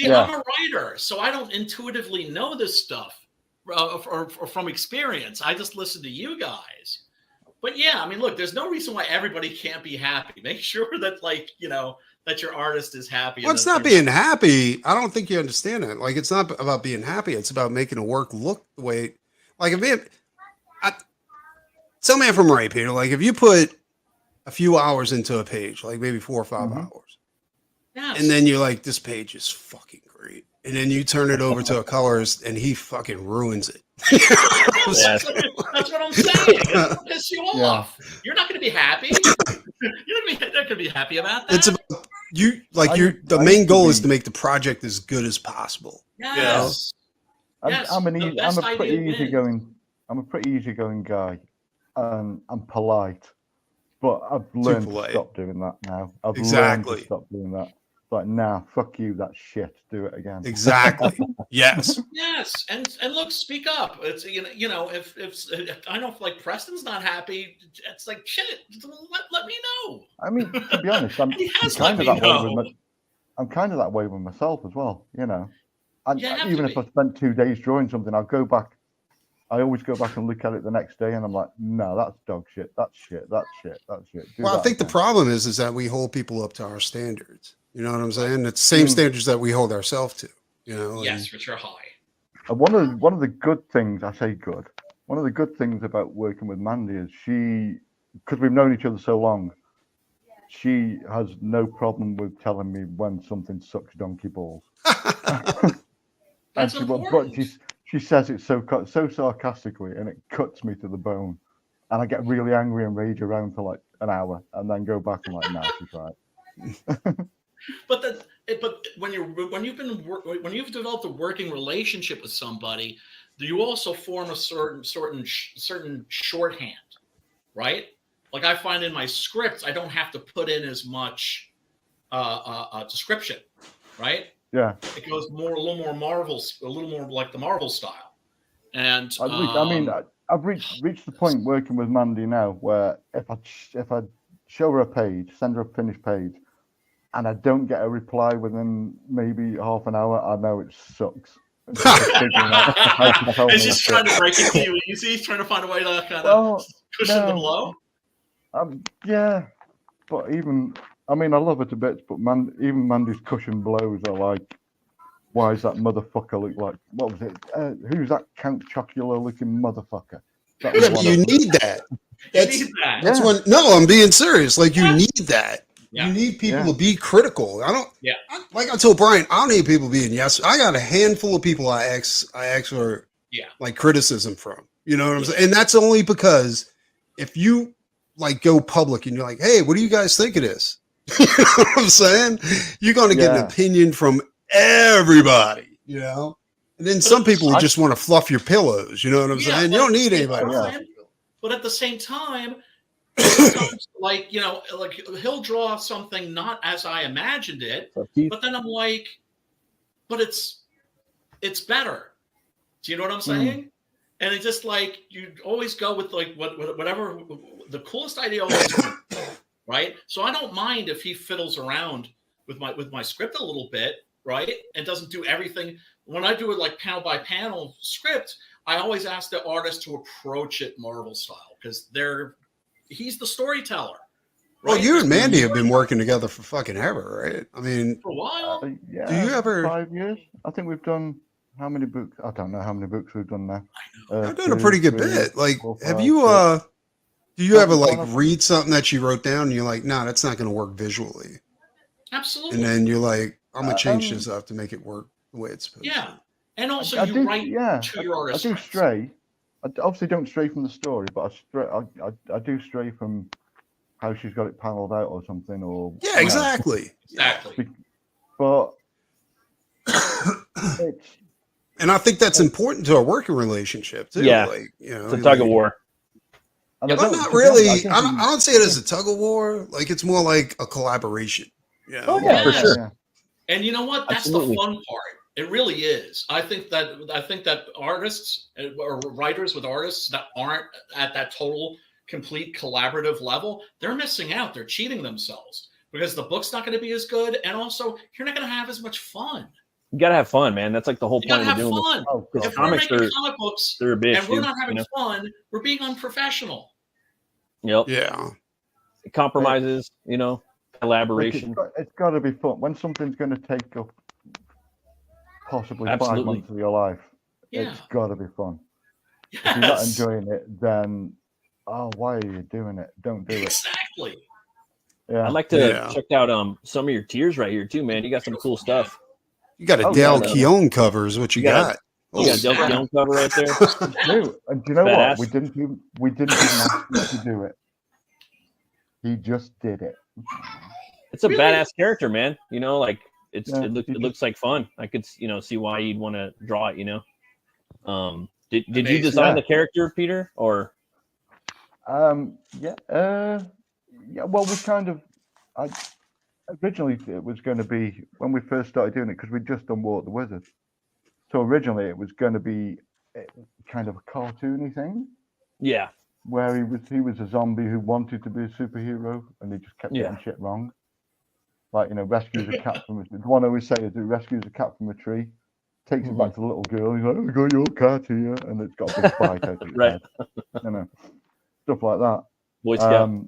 I'm a writer, so I don't intuitively know this stuff or from experience. I just listen to you guys. But yeah, I mean, look, there's no reason why everybody can't be happy. Make sure that, like, you know, that your artist is happy. Well, it's not being happy. I don't think you understand it. Like, it's not about being happy. It's about making a work look the way, like, tell me if I'm right, Peter. Like, if you put a few hours into a page, like maybe 4 or 5 hours, and then you're like, this page is fucking great. And then you turn it over to a colorist and he fucking ruins it. That's what I'm saying. It'll piss you off. You're not going to be happy. You're not going to be happy about that. It's about you. Like, the main goal is to make the project as good as possible. Yes. You know? I'm a pretty easygoing guy. I'm polite, but I've learned to stop doing that now. I've learned to stop doing that. like, nah, fuck you, that's shit. Do it again. Exactly. Yes. Yes, and look, speak up. It's you know if I know if like Preston's not happy, it's like shit. Let me know. I mean, to be honest, I'm He has kind let of me that way know. with I'm kind of that way with myself as well. You know, and You have to even if I be. spent 2 days drawing something, I'll go back. I always go back and look at it the next day, and I'm like, no, that's dog shit. That's shit. That's shit. That's shit. Do Well, I that think the again. problem is that we hold people up to our standards. You know what I'm saying? It's the same standards that we hold ourselves to. You know? Yes, which are high. And one of the good things, I say good, one of the good things about working with Mandy is because we've known each other so long, she has no problem with telling me when something sucks donkey balls. That's important. But she says it so sarcastically, and it cuts me to the bone. And I get really angry and rage around for like an hour, and then go back and like, nah, she's right. But when you've developed a working relationship with somebody, you also form a certain shorthand, right? Like I find in my scripts, I don't have to put in as much description, right? Yeah. It goes a little more like the Marvel style. And I've reached the point working with Mandy now where if I show her a page, send her a finished page, and I don't get a reply within maybe half an hour, I know it sucks. And she's trying to break it to you. You see, he's trying to find a way to kind of cushion the blow. Yeah, but I love her to bits, but even Mandy's cushion blows are like, why is that motherfucker look like? What was it? Who's that Count Chocula looking motherfucker? Yeah, but you need that. That's Yeah. when. No, I'm being serious. Like you need that. Yeah. You need people to be critical. Like I told Brian, I don't need people being yes. I got a handful of people I ask for like criticism from. You know what I'm saying? And that's only because if you like go public and you're like, hey, what do you guys think of this? You know what I'm saying? You're gonna get an opinion from everybody, you know? And then some people just want to fluff your pillows, you know what I'm saying? You don't need anybody. But at the same time, like he'll draw something not as I imagined it, but then I'm like, but it's better. Do you know what I'm saying? And it's just like you always go with like whatever the coolest idea always wins, right? So I don't mind if he fiddles around with my script a little bit, right? And doesn't do everything. When I do it like panel by panel script, I always ask the artist to approach it Marvel style because he's the storyteller. Right? Well, you and Mandy have been working together for fucking ever, right? I mean, for a while. Do you ever 5 years? I think we've done how many books? I don't know how many books we've done now. I've done a pretty good bit. Like, 4, have 5, you 6. do you ever like read something that you wrote down and you're like, nah, that's not going to work visually? Absolutely. And then you're like, I'm gonna change this up to make it work the way it's supposed to. And also you write to your artist. I do stray. I obviously don't stray from the story, but I do stray from how she's got it paneled out or something. Or exactly. But and I think that's important to a working relationship too. Yeah, like, you know, it's a tug of war. But not really. I don't see it as a tug of war. Like it's more like a collaboration. Yeah. Oh yeah, for sure. Yeah. And you know what? That's the fun part. It really is. I think that artists or writers with artists that aren't at that total, complete collaborative level, they're missing out. They're cheating themselves because the book's not going to be as good, and also you're not going to have as much fun. You gotta have fun, man. That's like the whole You point gotta of have doing fun. this. If we're making comic books they're a bitch, and we're not dude, having fun, we're being unprofessional. Yep. Yeah. Compromises, collaboration. It's got to be fun when something's going to take up possibly Absolutely. 5 months of your life. It's got to be fun. Yes. If you're not enjoying it, then why are you doing it? Don't do it. Exactly. Yeah. I'd like to check out some of your tiers right here too, man. You got some cool stuff. You got a Dale Keown cover is what you got. You got a Dale Keown cover right there. And do you know Badass. what? We didn't even ask him to do it. He just did it. It's a badass character, man. It looks like fun. I could see why you'd want to draw it. Did you design the character, Peter, or? Yeah. Well, we kind of. originally it was going to be when we first started doing it because we'd just done Walk the Wizard. So originally it was going to be kind of a cartoony thing. Yeah. Where he was a zombie who wanted to be a superhero and he just kept getting shit wrong. Like, rescues a cat from the one I always say is he rescues a cat from a tree, takes it back to the little girl, he's like, I got your cat here, and it's got a big bite out of its head. Stuff like that. Boy Scout.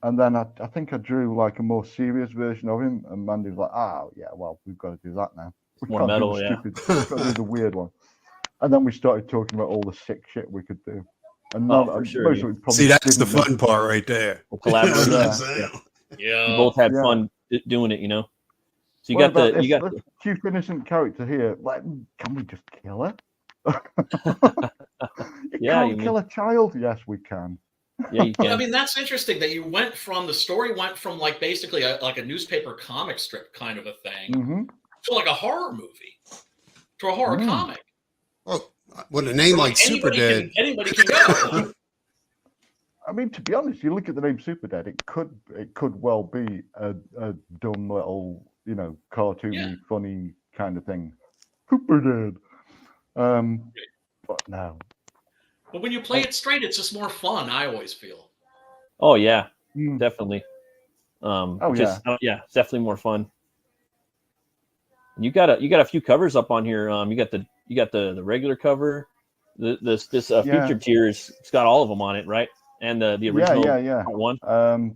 And then I think I drew like a more serious version of him, and Mandy's like, oh yeah, well, we've got to do that now. We More can't metal, do the stupid, we've got to do the weird one. And then we started talking about all the sick shit we could do. And for sure, most of it probably See, that's the didn't fun part right there. We'll collaborate. Yeah. We both had fun doing it, So you What got about you got this cute innocent character here. Like, can we just kill her? you can't kill a child. Yes, we can. Yeah, you can. I mean, that's interesting that you went from the story went from like basically like a newspaper comic strip kind of a thing to like a horror movie, to a horror comic. Well, with a name like SUPERDEAD, anybody can go. I mean, to be honest, you look at the name SUPERDEAD, it could well be a dumb little, cartoony, funny kind of thing. SUPERDEAD. But no. But when you play it straight, it's just more fun. I always feel. Oh yeah, definitely. Yeah, it's definitely more fun. You got a few covers up on here. You got the regular cover. This featured tiers. It's got all of them on it, right? And the original part one.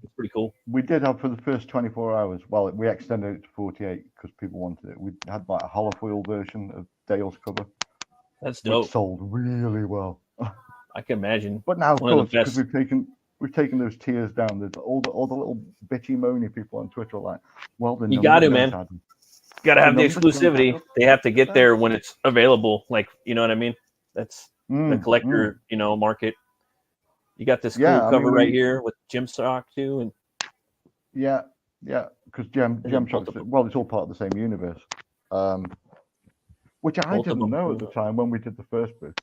It's pretty cool. We did have for the first 24 hours. Well, we extended it to 48 because people wanted it. We had like a holofoil version of Dale's cover. That's dope. Which sold really well. I can imagine. But now, of course, because we've taken those tiers down. There's all the little bitchy moany people on Twitter are like, well, the you got to, man. Got to have the exclusivity. They have to get there when it's available. Like, you know what I mean? That's the collector, market. You got this cool cover right here with Gem-Shock too, and because Gem-Shock. Well, it's all part of the same universe. Which I didn't know at the time when we did the first book.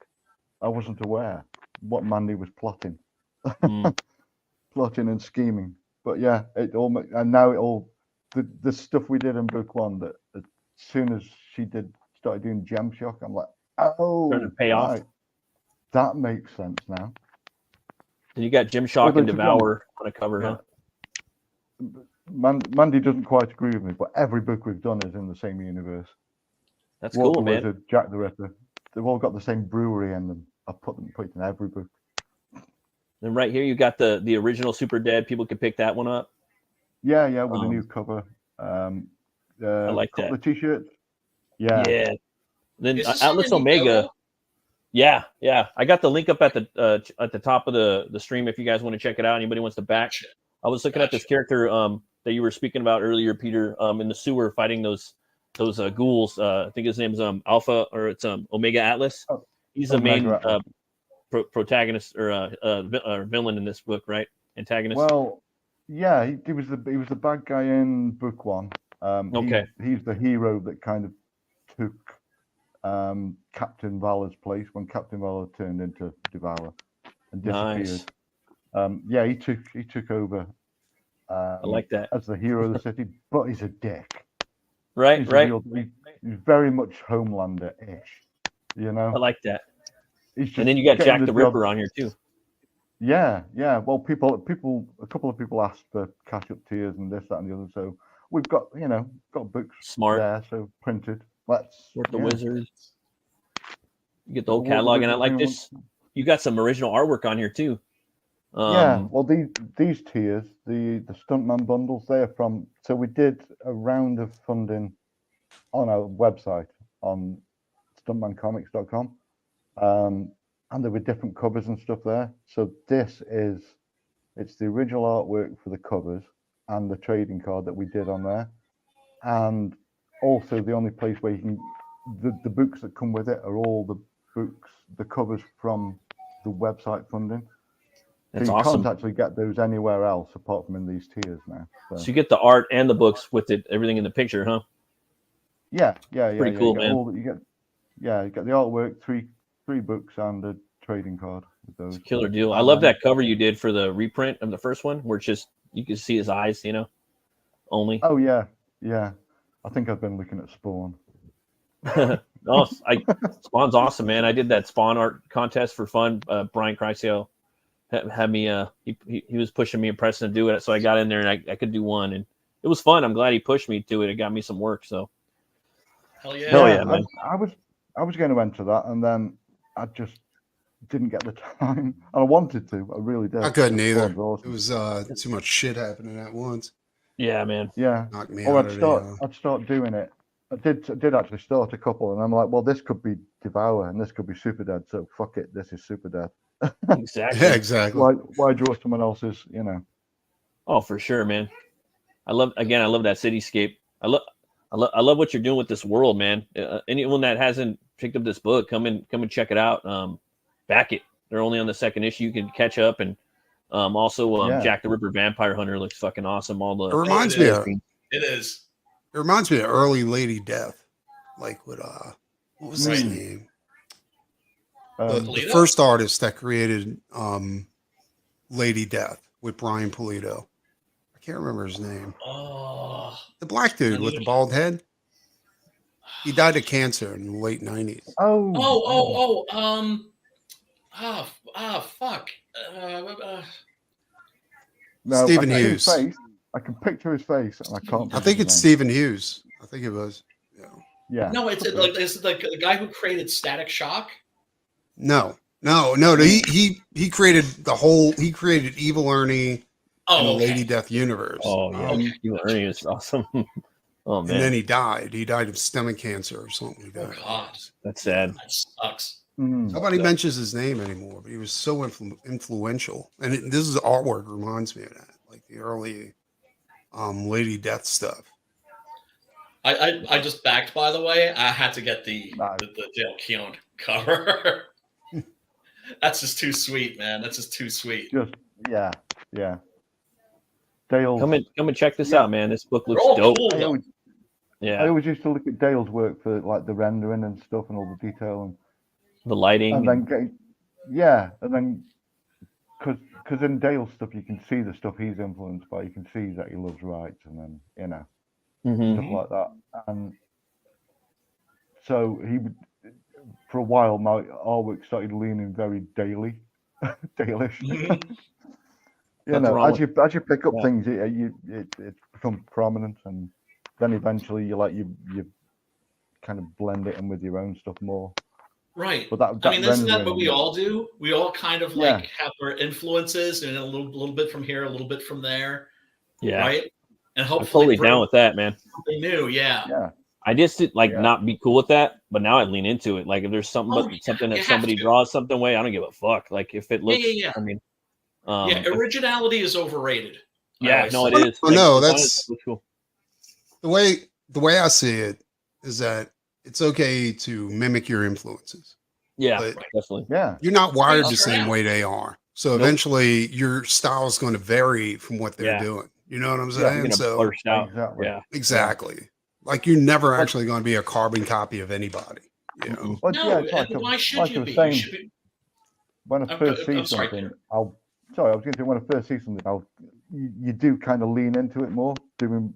I wasn't aware what Mandy was plotting, plotting and scheming. But yeah, the stuff we did in book one. That as soon as she started doing Gem-Shock, I'm like, starting to pay off. That makes sense now. And you got Gem-Shock and Devour on a cover, huh? Mandy doesn't quite agree with me, but every book we've done is in the same universe. That's cool, man. Wizard, Jack the Ripper. They've all got the same brewery in them. I put it in every book. And right here, you got the original SUPERDEAD. People can pick that one up. Yeah, with a new cover. I like that. The t-shirts. Yeah. Then Atlas Omega. Yeah. I got the link up at the top of the stream if you guys want to check it out. Anybody wants to back? I was looking at this character that you were speaking about earlier, Peter, in the sewer fighting those ghouls. I think his name's Alpha, or it's Omega Atlas. He's the main protagonist or villain in this book, right? Antagonist. Well, yeah, he was the bad guy in book one. He's the hero that kind of took Captain Valor's place when Captain Valor turned into Devourer and disappeared. Nice. He took over. I like that as the hero of the city, but he's a dick. Right. He's very much Homelander-ish. I like that. And then you got Jack the Ripper on here too. Yeah. Well, a couple of people asked for cash up tiers and this, that, and the other. So we've got books there, so printed. Let's Work the Wizards. You get the whole catalog, and I like this. You got some original artwork on here too. Well, these tiers, the Stuntman bundles, they're from. So we did a round of funding on our website on stuntmancomics.com, and there were different covers and stuff there. So it's the original artwork for the covers and the trading card that we did on there, and also the only place where you can the books that come with it are all the covers from the website funding. That's so you awesome. can't actually get those anywhere else apart from in these tiers now. So you get the art and the books with it, everything in the picture, huh? Yeah. Pretty cool, man. You get the artwork, three books, and a trading card with those. It's a killer deal. I love that cover you did for the reprint of the first one, where it's just you can see his eyes, only. Oh yeah, yeah. I think I've been looking at Spawn. Oh, Spawn's awesome, man. I did that Spawn art contest for fun. Brian Caicedo had me. He was pushing me and pressing to do it, so I got in there and I could do one, and it was fun. I'm glad he pushed me to it. It got me some work. So Hell yeah. Hell yeah, man. I was going to enter that, and then I just didn't get the time. And I wanted to. I really did. I couldn't either. Spawn's awesome. It was too much shit happening at once. yeah, man. Yeah. Knocked me Or out I'd start doing it. I did actually start a couple, and I'm like, well, this could be Devour, and this could be SUPERDEAD, so fuck it, this is SUPERDEAD. Exactly. Yeah, exactly. Why draw someone else's, you know? Oh, for sure, man. I love that cityscape. I love what you're doing with this world, man. Anyone that hasn't picked up this book, come and check it out. Back it. They're only on the second issue. You can catch up, and also Jack the Ripper Vampire Hunter looks fucking awesome. All the It reminds me of It is. It reminds me of early Lady Death, like with what was his name? The first artist that created Lady Death with Brian Pulido. I can't remember his name. Oh, The black dude with the bald head. He died of cancer in the late 90s. Fuck. No, Stephen I can Hughes. see his face. I can picture his face, and I can't. I think it's Stephen Hughes. I think it was. Yeah. No, it's like the guy who created Static Shock. No. He created the whole. He created Evil Ernie and the Lady Death universe. Oh yeah, Okay. Evil Ernie is awesome. Oh man, And then he died. He died of stomach cancer or something like that. Oh God, that's sad. that sucks. Nobody mentions his name anymore, but he was so influential. And this is artwork reminds me of that, like the early Lady Death stuff. I just backed, by the way. I had to get the Dale Keown cover. That's just too sweet, man. That's just too sweet. Just yeah. Dale, Come and check this out, man. This book looks They're all dope. cool, Yeah, I always used to look at Dale's work for like the rendering and stuff and all the detail and the lighting. and then because in Dale's stuff you can see the stuff he's influenced by. You can see that he loves rights and then stuff like that. And so he would, for a while, my artwork started leaning very Dale-y, Dale-ish. As you pick up things, it becomes prominent, and then eventually you kind of blend it in with your own stuff more. Right. But that isn't that what we all do? We all kind of like have our influences and a little bit from here, a little bit from there. Yeah. Right. And I'm hopefully totally down with that, man. something new. Yeah. Yeah. I just did not be cool with that, but now I lean into it. Like if there's something that somebody draws something way, I don't give a fuck. Like if it looks, I mean, originality is overrated. Yeah, no, it is. Oh, no, that's cool. The way I see it is that it's okay to mimic your influences. Yeah, but definitely. Yeah. You're not wired the same way they are. So eventually your style is going to vary from what they're doing. You know what I'm saying? You're So burst out. Exactly. Yeah. Exactly. Like you're never actually going to be a carbon copy of anybody. You know? But No, it's like why should like you I was be? saying, You should be. when I first see I'm sorry, something, Peter. I was going to say when I first see something, you do kind of lean into it more, doing,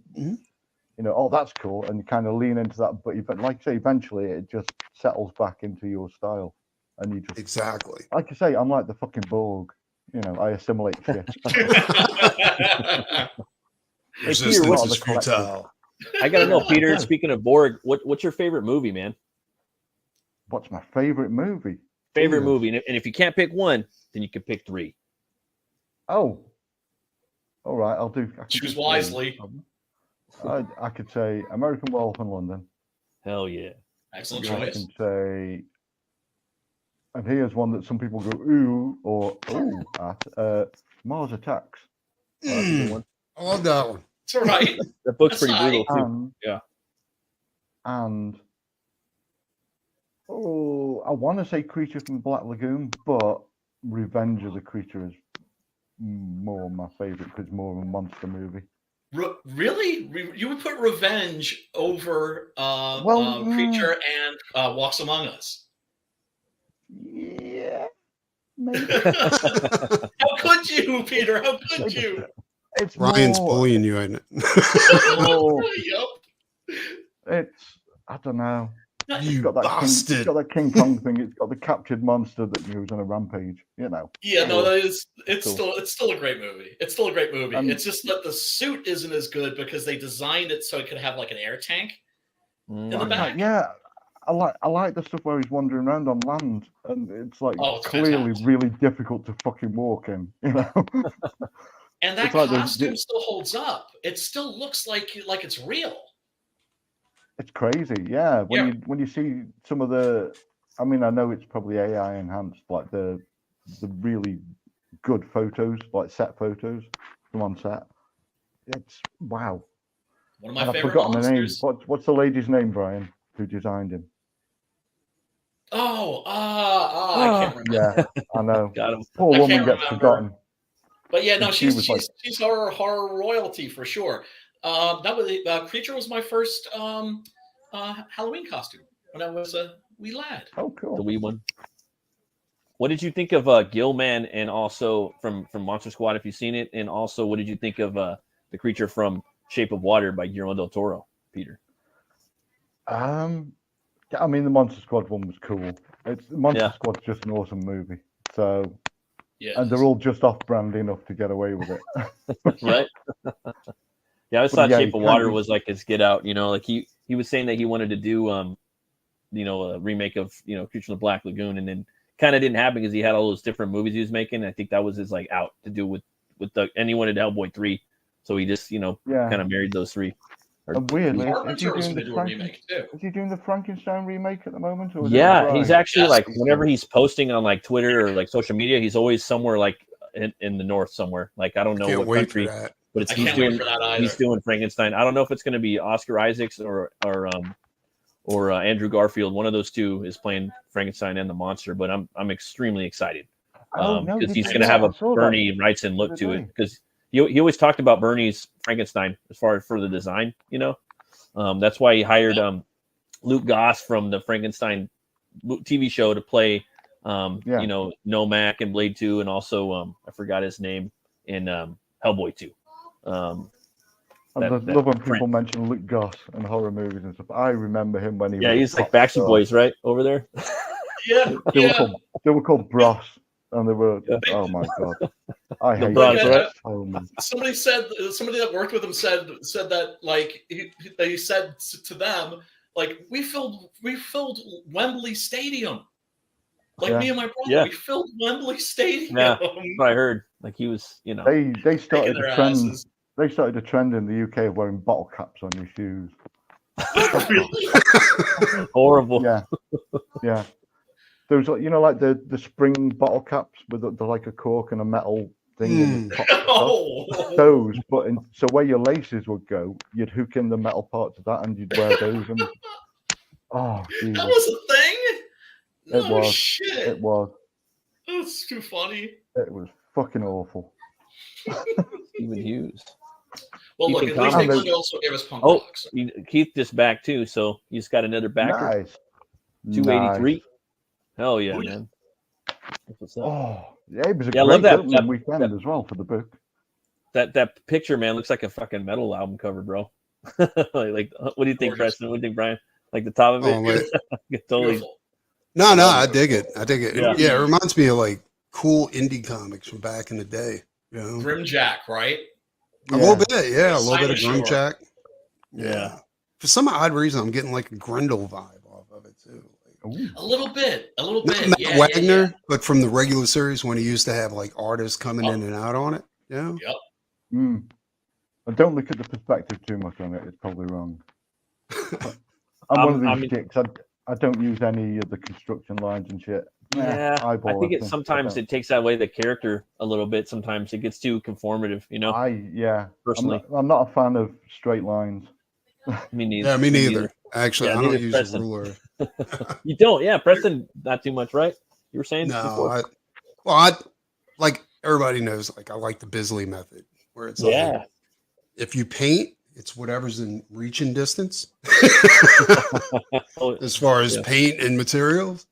oh, that's cool, and you kind of lean into that. But like I say, eventually it just settles back into your style, and you just Exactly. like I say, I'm like the fucking Borg. I assimilate shit. Resistance is futile. I gotta know, Peter. Speaking of Borg, what's your favorite movie, man? What's my favorite movie? Favorite Jesus. movie, and if you can't pick one, then you can pick three. Oh, all right. I can Choose do three. wisely. I could say American Werewolf in London. Hell yeah. Excellent I choice. can say, and here's one that some people go ooh or ooh at. Mars Attacks. I love that one. It's all right. That book's That's pretty brutal too. And, And I want to say Creature from the Black Lagoon, but Revenge of the Creature is more my favorite because it's more of a monster movie. Really? You would put Revenge over Creature and Walks Among Us? Yeah, maybe. How could you, Peter? How could you? It's Ryan's more, bullying you, isn't it? Yep. it's I don't know. You It's got bastard. that King Kong thing. It's got the captured monster that moves on a rampage. You know. Yeah, no, that is Cool. it's still a great movie. It's still a great movie. It's just that the suit isn't as good because they designed it so it could have like an air tank in the back. Yeah, I like the stuff where he's wandering around on land, and it's like It's clearly fantastic. really difficult to fucking walk in. You know. And that It's like costume still holds up. It still looks like it's real. It's crazy, yeah. When you see some of the, I mean, I know it's probably AI enhanced, like the really good photos, like set photos from on set. It's wow. One of my And I've favorite forgotten the name. monsters. What's the lady's name, Brian, who designed him? I can't remember. Yeah, I know. Got him. Poor I woman can't gets remember. forgotten. But yeah, no, She was she's horror royalty for sure. That was Creature was my first Halloween costume when I was a wee lad. Oh, cool. The wee one. What did you think of Gilman and also from Monster Squad, if you've seen it? And also, what did you think of the creature from Shape of Water by Guillermo del Toro, Peter? I mean, the Monster Squad one was cool. Monster Squad's just an awesome movie. So, Yeah, and they're all just off-brand enough to get away with it. Right? Yeah, I always thought yeah, Shape you of Water can't- was like his Get Out. You know, like he was saying that he wanted to do a remake of Creature in the Black Lagoon, and then kind of didn't happen because he had all those different movies he was making. I think that was his like out to do with and he wanted Hellboy 3, so he just kind of married those three. And weirdly, Carpenter was going to do a remake too. Is he doing the Frankenstein remake at the moment? Or is Yeah, it he's Brian? actually like whenever he's posting on like Twitter or like social media, he's always somewhere like in the north somewhere. Like I don't know Can't what wait country, for that. but I can't wait for that either. he's doing Frankenstein. I don't know if it's going to be Oscar Isaacs or Andrew Garfield. One of those two is playing Frankenstein and the monster. But I'm extremely excited because he's going to have a Bernie Wrightson look to it because he always talked about Bernie's Frankenstein as far as for the design. That's why he hired Luke Goss from the Frankenstein TV show to play Nomak in Blade 2, and also I forgot his name in Hellboy 2. I love when people mention Luke Goss and horror movies and stuff. I remember him when he was he's like Backstreet Boys, right over there. They were called Bros, and they were oh my god, I hate Bros, it. right? Somebody that worked with him said that like they said to them like we filled Wembley Stadium. Like me and my brother, we filled Wembley Stadium. Yeah, that's what I heard. Like he was, They started a trend. Asses. They started a trend in the UK of wearing bottle caps on your shoes. Horrible. Yeah. There's like the spring bottle caps with the like a cork and a metal thing. In the top. Those, so where your laces would go, you'd hook in the metal parts of that, and you'd wear those. And Jesus. That was a thing. It No was. shit. It was. That's too funny. It was fucking awful. Stephen Hughes. Well, Keith look, and at least Tom. they also gave us Punk Rock. So. Keith just back too, so he's got another backer. Nice. 283. Nice. Hell yeah, Oh, yeah. man. That's what's up. Oh, yeah, it was a I love great that opening weekend as well for the book. That picture, man, looks like a fucking metal album cover, bro. like, what do you think, Gorgeous. Preston? What do you think, Brian? Like the top of it? Totally. Beautiful. No, I dig it. Yeah. Yeah, it reminds me of like cool indie comics from back in the day. Grimjack, right? A little bit, yeah. A little bit of Cynosure. Grimjack. Yeah. For some odd reason, I'm getting like a Grendel vibe off of it too. A little bit. Not Matt Wagner, but from the regular series when he used to have like artists coming in and out on it. Yeah. Yep. And don't look at the perspective too much on it. It's probably wrong. I'm one of these dicks. I don't use any of the construction lines and shit. Yeah, I think it sometimes it takes away the character a little bit. Sometimes it gets too conformative, personally. I'm not a fan of straight lines. Me neither. Yeah, me neither. Actually, I don't use Preston. a ruler. You don't? Yeah, Preston, not too much, right? You were saying No, I like everybody knows. Like I like the Bisley method, where it's like if you paint, it's whatever's in reach and distance, as far as paint and materials.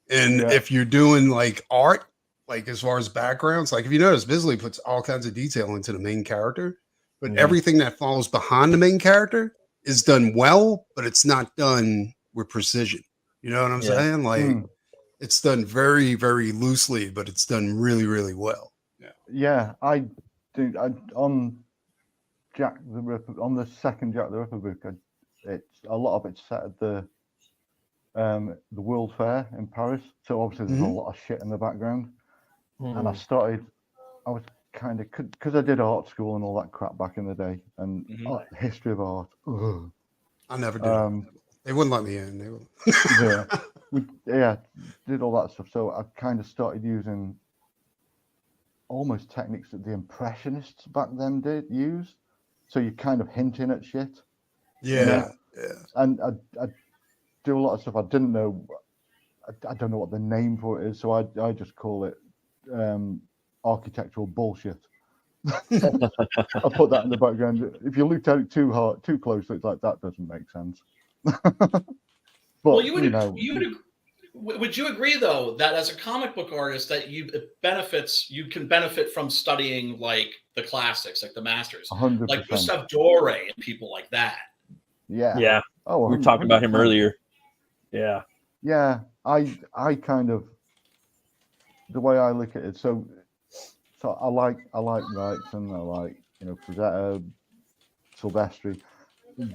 And if you're doing like art, like as far as backgrounds, like if you notice, Bisley puts all kinds of detail into the main character, but everything that follows behind the main character is done well, but it's not done with precision. You know what I'm saying? Like it's done very, very loosely, but it's done really, really well. Yeah, I do. On Jack the Ripper, on the second Jack the Ripper book, it's a lot of it's set at the World Fair in Paris. So obviously there's a lot of shit in the background. And I was kind of, because I did art school and all that crap back in the day, and history of art. Ugh. I never did. They wouldn't let me in. They would. Did all that stuff. So I kind of started using almost techniques that the Impressionists back then did use. So you're kind of hinting at shit. Yeah. And I do a lot of stuff I didn't know. I don't know what the name for it is, so I just call it architectural bullshit. I'll put that in the background. If you looked at it too closely, it's like that doesn't make sense. But well, would you agree though that as a comic book artist that you can benefit from studying like the classics, like the masters, 100%. like Gustave Doré and people like that? Yeah. Oh, we were talking about him earlier. Yeah. Yeah, I kind of, the way I look at it, so I like Wrightson, I like Frazetta, Silvestri.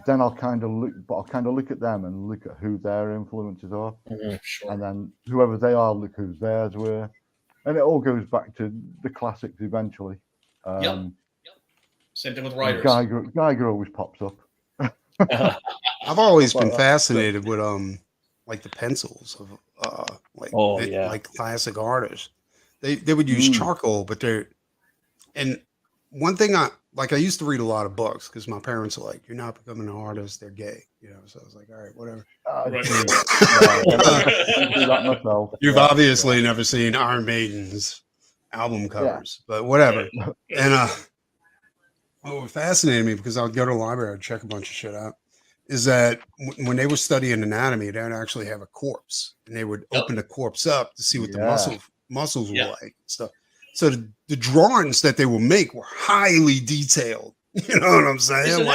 Then I'll kind of look at them and look at who their influences are, and then whoever they are, look who theirs were, and it all goes back to the classics eventually. Same thing with writers. Geiger always pops up. I've always been fascinated with like the pencils of like classic artists. They would use charcoal, but and one thing I used to read a lot of books because my parents were like, "You're not becoming an artist; they're gay," So I was like, "All right, whatever." You've obviously never seen Iron Maiden's album covers, but whatever. And what fascinated me, because I would go to the library, I'd check a bunch of shit out, is that when they were studying anatomy, they would actually have a corpse, and they would open the corpse up to see what the muscles were like and stuff. So the drawings that they will make were highly detailed. You know what I'm saying?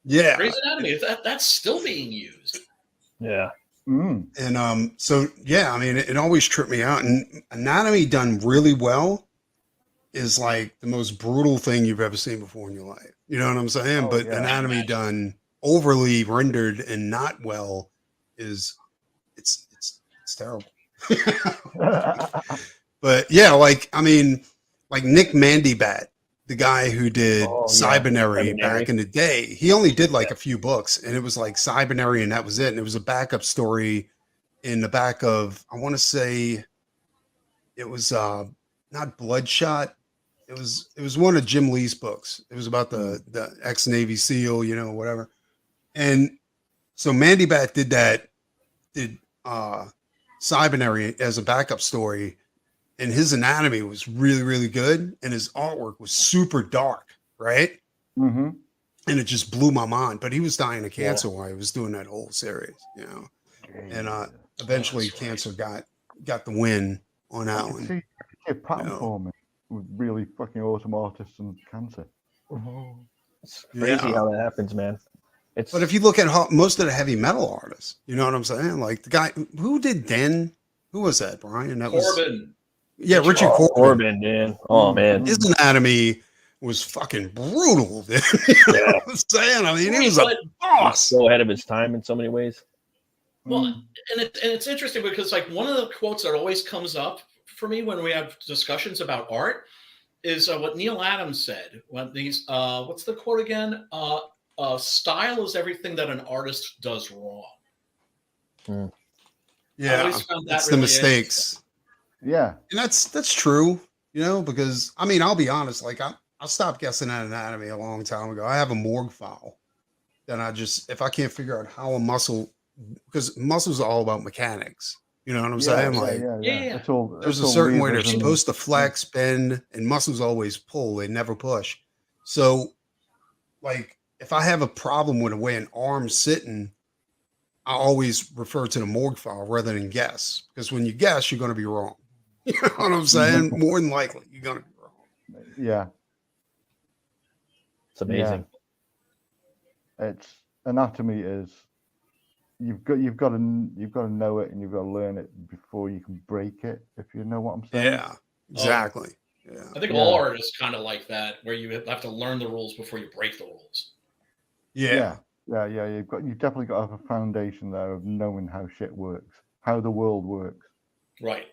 Grey's Anatomy, that's still being used. Yeah. And so I mean, it always tripped me out. And anatomy done really well is like the most brutal thing you've ever seen before in your life. You know what I'm saying? But anatomy done overly rendered and not well it's terrible. But like Nick Mandibat, the guy who did Cybernary back in the day, he only did like a few books, and it was like Cybernary, and that was it. And it was a backup story in the back of, I want to say it was not Bloodshot. It was one of Jim Lee's books. It was about the ex-Navy SEAL, whatever. And so Mandibat did Cybernary as a backup story, and his anatomy was really, really good, and his artwork was super dark, right? And it just blew my mind. But he was dying of cancer while he was doing that whole series, And eventually, cancer got the win on that one. See a pattern forming with really fucking awesome artists and cancer. It's crazy how that happens, man. But if you look at most of the heavy metal artists, you know what I'm saying? Like the guy who did Den, who was that, Brian? That Corbin. Richard Corbin, man. Oh man, his anatomy was fucking brutal. Dude. You know what I'm saying? I mean, he was a boss. So ahead of his time in so many ways. Well, and it's interesting because like one of the quotes that always comes up for me when we have discussions about art is what Neil Adams said when these what's the quote again? Style is everything that an artist does wrong. Yeah, that's the mistakes. Yeah, and that's true. Because I mean, I'll be honest. Like I stopped guessing at anatomy a long time ago. I have a morgue file. Then if I can't figure out how a muscle, because muscles are all about mechanics. You know what I'm saying? There's a certain way they're supposed to flex, bend, and muscles always pull. They never push. So, like, if I have a problem with the way an arm's sitting, I always refer to the morgue file rather than guess. Because when you guess, you're going to be wrong. You know what I'm saying? More than likely, you're gonna be wrong. Yeah. It's amazing. It's anatomy is you've got to know it and you've got to learn it before you can break it, if you know what I'm saying. Yeah, exactly. Yeah. I think all art is kind of like that, where you have to learn the rules before you break the rules. Yeah. You've definitely got to have a foundation there of knowing how shit works, how the world works. Right.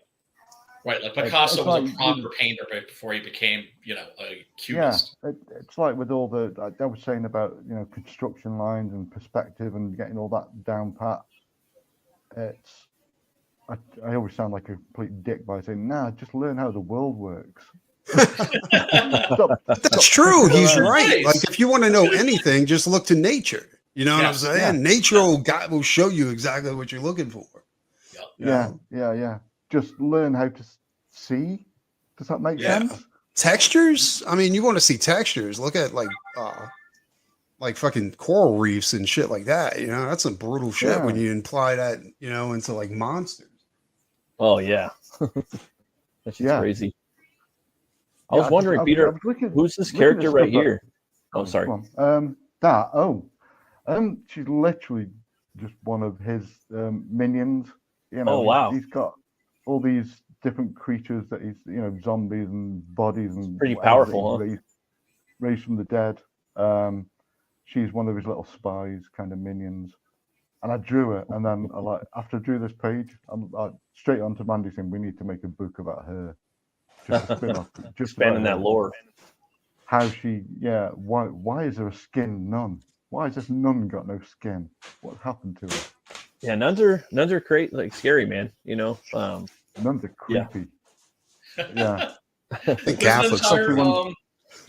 Like Picasso was a proper painter before he became, a cubist. Yeah, it's like with all the I was saying about construction lines and perspective and getting all that down pat. It's I always sound like a complete dick by saying, "Nah, just learn how the world works." That's true. He's right. Like if you want to know anything, just look to nature. You know what I'm saying? Yeah. Nature will show you exactly what you're looking for. Yeah. Just learn how to see. Does that make sense? Textures? I mean, you want to see textures. Look at like fucking coral reefs and shit like that. That's some brutal shit when you imply that, into like monsters. Oh yeah. That's just crazy. I was wondering, Peter, who's this character right here? Oh, sorry. She's literally just one of his minions. Oh wow. He's got all these different creatures that he's, zombies and bodies and pretty powerful, huh? Raised from the dead. She's one of his little spies, kind of minions. And I drew it, and then after I drew this page, I'm straight on to Mandy saying we need to make a book about her. Just a spin-off, just expanding that lore. How she, why is there a skin nun? Why has this nun got no skin? What happened to her? Yeah, nuns are great, like scary, man. Nuns are creepy. Yeah. Catholics. Entire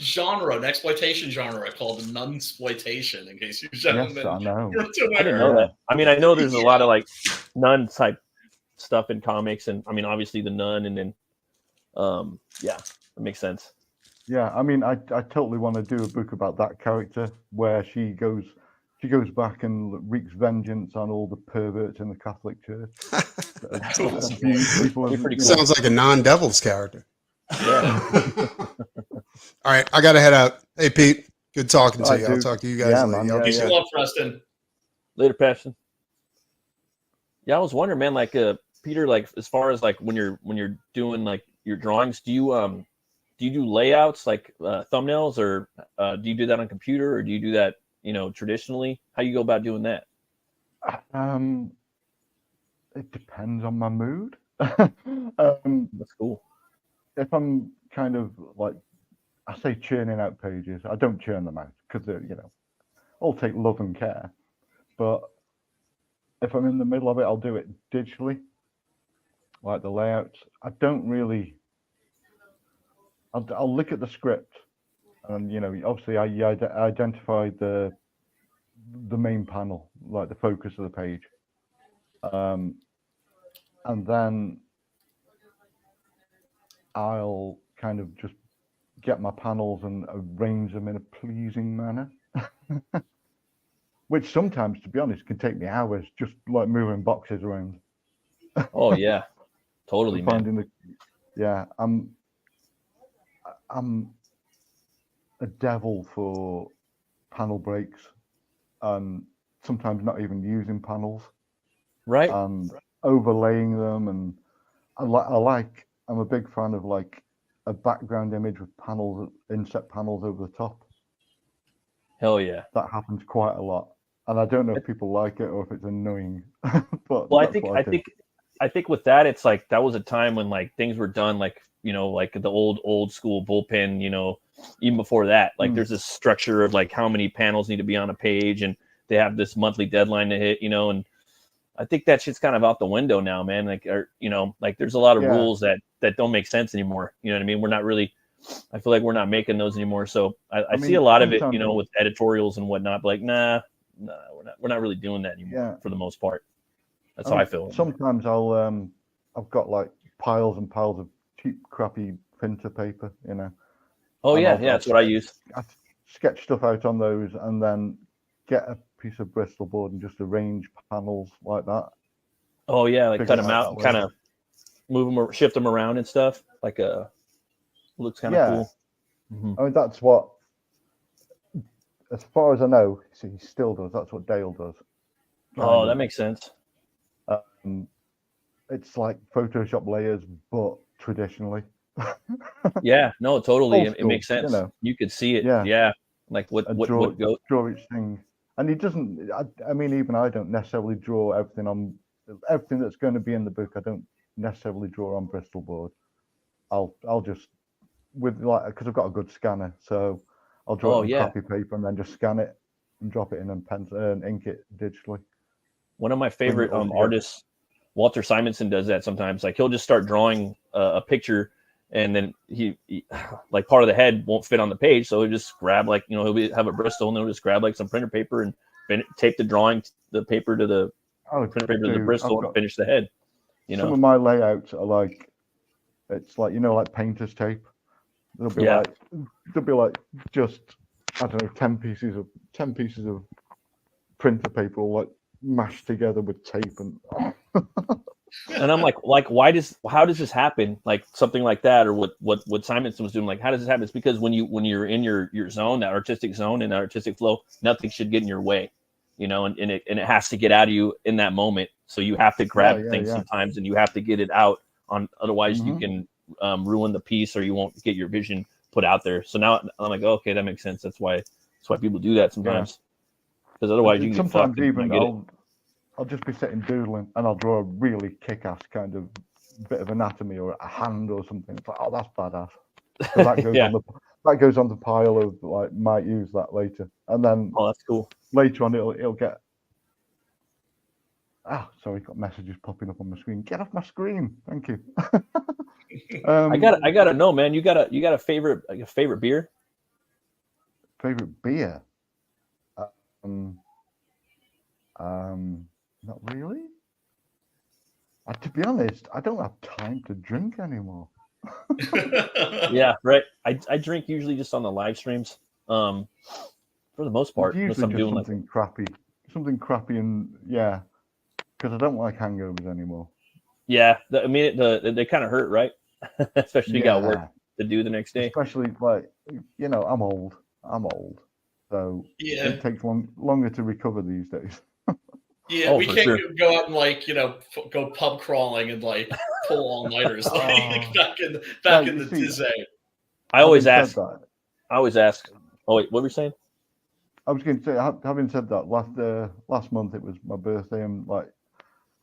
genre, an exploitation genre called nunsploitation. In case you gentlemen, I know. I didn't know that. I mean, I know there's a lot of like nun type stuff in comics, and I mean, obviously the nun, and then, that makes sense. Yeah, I mean, I totally want to do a book about that character where she goes back and wreaks vengeance on all the perverts in the Catholic Church. Sounds like a non-Devil's character. Yeah. All right, I gotta head out. Hey, Pete, good talking to you. I'll talk to you guys later. Peace and love, Preston. Later, Preston. Yeah, I was wondering, man, like Peter, like as far as like when you're doing like your drawings, do you do layouts like thumbnails, or do you do that on computer, or do you do that traditionally? How you go about doing that? It depends on my mood. That's cool. If I'm kind of like, I say churning out pages, I don't churn them out because they're, all take love and care. But if I'm in the middle of it, I'll do it digitally, like the layouts. I don't really. I'll look at the script, and obviously I identify the main panel, like the focus of the page, and then I'll kind of just get my panels and arrange them in a pleasing manner, which sometimes, to be honest, can take me hours, just like moving boxes around. Oh yeah, totally, man. I'm a devil for panel breaks, and sometimes not even using panels, right? And overlaying them, and I'm a big fan of like a background image with panels, inset panels over the top. Hell yeah, that happens quite a lot, and I don't know if people like it or if it's annoying. But well, I think with that, it's like that was a time when like things were done like like the old school bullpen. Even before that, like there's this structure of like how many panels need to be on a page, and they have this monthly deadline to hit. And I think that shit's kind of out the window now, man. Like, like there's a lot of rules that don't make sense anymore. You know what I mean? We're not really, I feel like we're not making those anymore. So I see a lot of it, with editorials and whatnot, but like, nah, we're not really doing that anymore for the most part. That's how I feel. Sometimes I've got like piles and piles of cheap, crappy printer paper, Oh yeah, that's what I use. I sketch stuff out on those and then get a piece of Bristol board and just arrange panels like that. Oh yeah, like cut them out, kind of move them or shift them around and stuff. Like looks kind of Yeah. cool. Mhm. I mean, that's what, as far as I know, see, he still does. That's what Dale does. Oh, Kind that of. makes sense. It's like Photoshop layers, but traditionally. Yeah, no, totally. Old It school, makes sense. you know. You could see it. Yeah. Yeah. Like what And what goes. draw each thing. And he doesn't. I mean, even I don't necessarily draw everything that's going to be in the book. I don't necessarily draw on Bristol board. I'll just because I've got a good scanner, so I'll draw it on copy paper and then just scan it and drop it in and ink it digitally. One of my favorite all together. artists, Walter Simonson, does that sometimes. Like he'll just start drawing a picture, and then he like part of the head won't fit on the page, so he'll just grab he'll have a Bristol and he'll just grab like some printer paper and tape the paper to the printer paper to the Bristol and finish the head. Some of my layouts are like, it's like like painter's tape. There'll be like just, I don't know, 10 pieces of printer paper all like mashed together with tape and I'm like how does this happen? Like something like that, or what Simonson was doing, like how does this happen? It's because when you're in your zone, that artistic zone and that artistic flow, nothing should get in your way, and it has to get out of you in that moment. So you have to grab things sometimes, and you have to get it out otherwise you can ruin the piece, or you won't get your vision put out there. So now I'm like, okay, that makes sense. That's why people do that sometimes, because otherwise you can sometimes get even I'll just be sitting doodling and I'll draw a really kick-ass kind of bit of anatomy or a hand or something. It's like, oh, that's badass. So that goes that goes on the pile of like might use that later, and then that's cool. Later on it'll get. Sorry, got messages popping up on my screen. Get off my screen, thank you. I gotta know, man. You got a favorite beer? Favorite beer? Not really. To be honest, I don't have time to drink anymore. Yeah, right. I drink usually just on the live streams. For the most part, Usually unless I'm just doing something crappy, and because I don't like hangovers anymore. Yeah, I mean, they kind of hurt, right? Especially you got work to do the next day. Especially like I'm old, so it takes longer to recover these days. Yeah, we can't go out and go pub crawling and pull all nighters back in the Tizay. I always ask. Oh wait, what were you saying? I was going to say, having said that, last month it was my birthday, and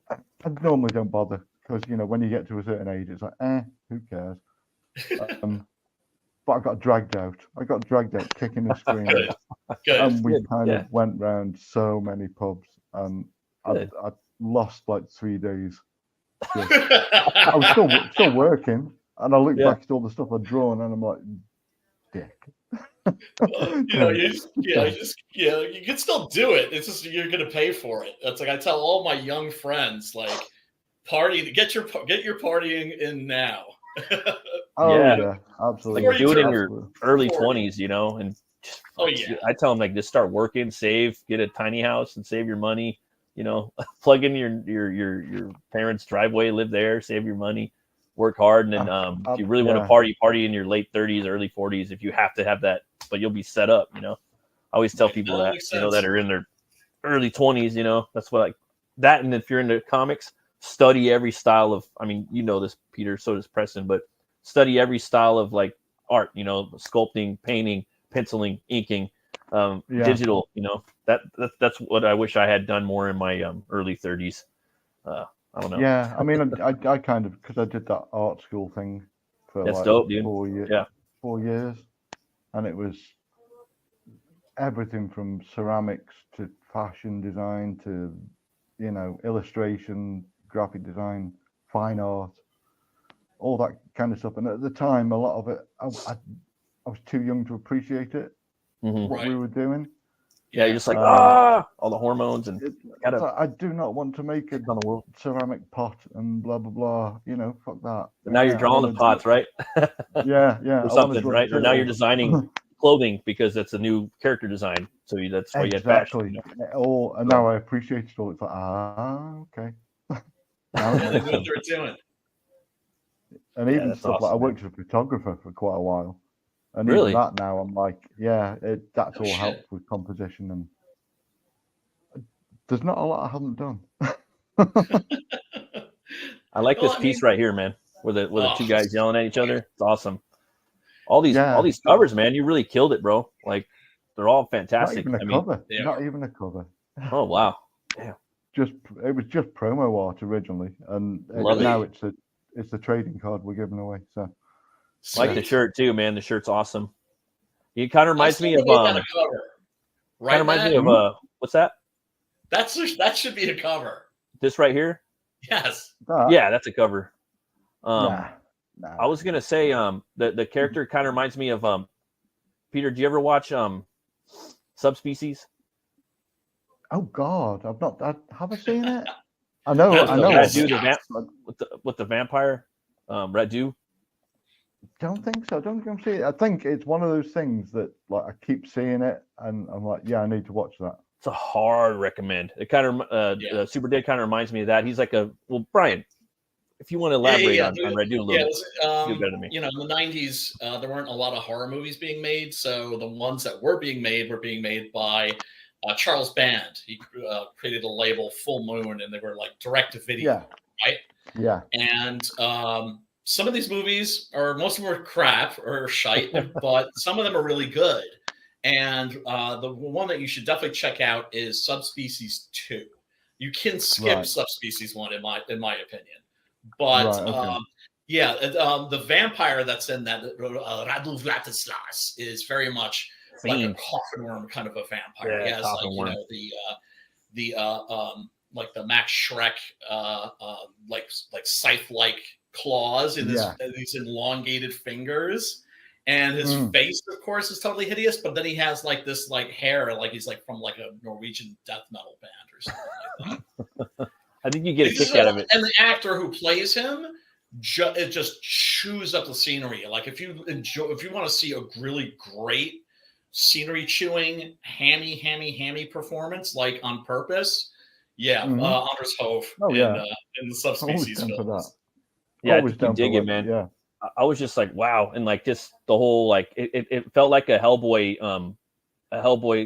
I normally don't bother because when you get to a certain age, it's like, who cares? But I got dragged out. Kicking and screaming, and we of went round so many pubs, and I lost like 3 days. I was still working, and I look back at all the stuff I'd drawn, and I'm like, dick. You can still do it. It's just you're gonna pay for it. That's like I tell all my young friends, party, get your partying in now. Absolutely. Like do it in your early 20s, and I tell them just start working, save, get a tiny house, and save your money. Plug in your parents' driveway, live there, save your money, work hard, and then if you really want to party in your late 30s, early 40s, if you have to have that, but you'll be set up. I always tell people that that are in their early 20s. That's what that. And if you're into comics, study every style of. I mean, this, Peter. So does Preston, but study every style of art. Sculpting, painting, penciling, inking. Digital, that's what I wish I had done more in my early 30s. I don't know. Yeah, I mean, I kind of, because I did that art school thing for that's dope, dude. 4 years. 4 years, and it was everything from ceramics to fashion design to illustration, graphic design, fine art, all that kind of stuff. And at the time, a lot of it, I was too young to appreciate it. What we were doing. Yeah, you're just like all the hormones and I do not want to make a ceramic pot and blah blah blah. Fuck that. But now you're drawing the pots, right? Yeah. Or something, right? Or now you're designing clothing because that's a new character design. So that's why you had passion. And now I appreciate it all. It's like okay. Now they know what they're doing. And Yeah, even that's stuff like I awesome, worked as a photographer for quite a while, and Really? even that now I'm like, yeah, that's Oh, all shit. helped with composition, and there's not a lot I haven't done. I like Well, this I piece mean- right here, man. Where the Oh, two guys yelling at each other. It's awesome. All these Yeah. covers, man. You really killed it, bro. Like they're all Not fantastic. even a I mean, cover. they Not are. even a cover. oh wow. It was just promo art originally, and Love it. now it's the trading card we're giving away. So I like the Sweet. shirt too, man. The shirt's awesome. It kind of reminds I me still of made that a cover. Right, kind of reminds me Matt? of what's that? That should be a cover. This right here? Yes. Yeah, that's a cover. nah. I was gonna say the character kind of reminds me of Peter. Do you ever watch Subspecies? Oh God, have I seen it? I know. That's I the know. best. With the vampire, Radu. Don't think so. I don't think I'm seeing it. I think it's one of those things that like I keep seeing it, and I'm like, yeah, I need to watch that. It's a hard recommend. It kind of SuperDead kind of reminds me of that. He's like Brian. If you want to elaborate on Radu a little bit, do better than me. You know, in the 90s, there weren't a lot of horror movies being made, so the ones that were being made by Charles Band. He created a label, Full Moon, and they were like direct to video, right? Yeah. And some of these movies, or most of them, are crap or shite, but some of them are really good. And the one that you should definitely check out is Subspecies 2. You can skip Subspecies 1, in my opinion. But the vampire that's in that Radu Vlatislas is very much like a coffin worm kind of a vampire. Yeah, he has like like the Max Schreck like scythe-like claws in these elongated fingers, and his face, of course, is totally hideous. But then he has like this like hair, like he's like from like a Norwegian death metal band or something like that. I think you get a kick out of it. And the actor who plays him, it just chews up the scenery. Like if you want to see a really great scenery chewing, hammy performance, like On Purpose, Anders Hove in the Subspecies films. Yeah, I think you dig it, man. Yeah, I was just like, wow, and like just the whole like it felt like a Hellboy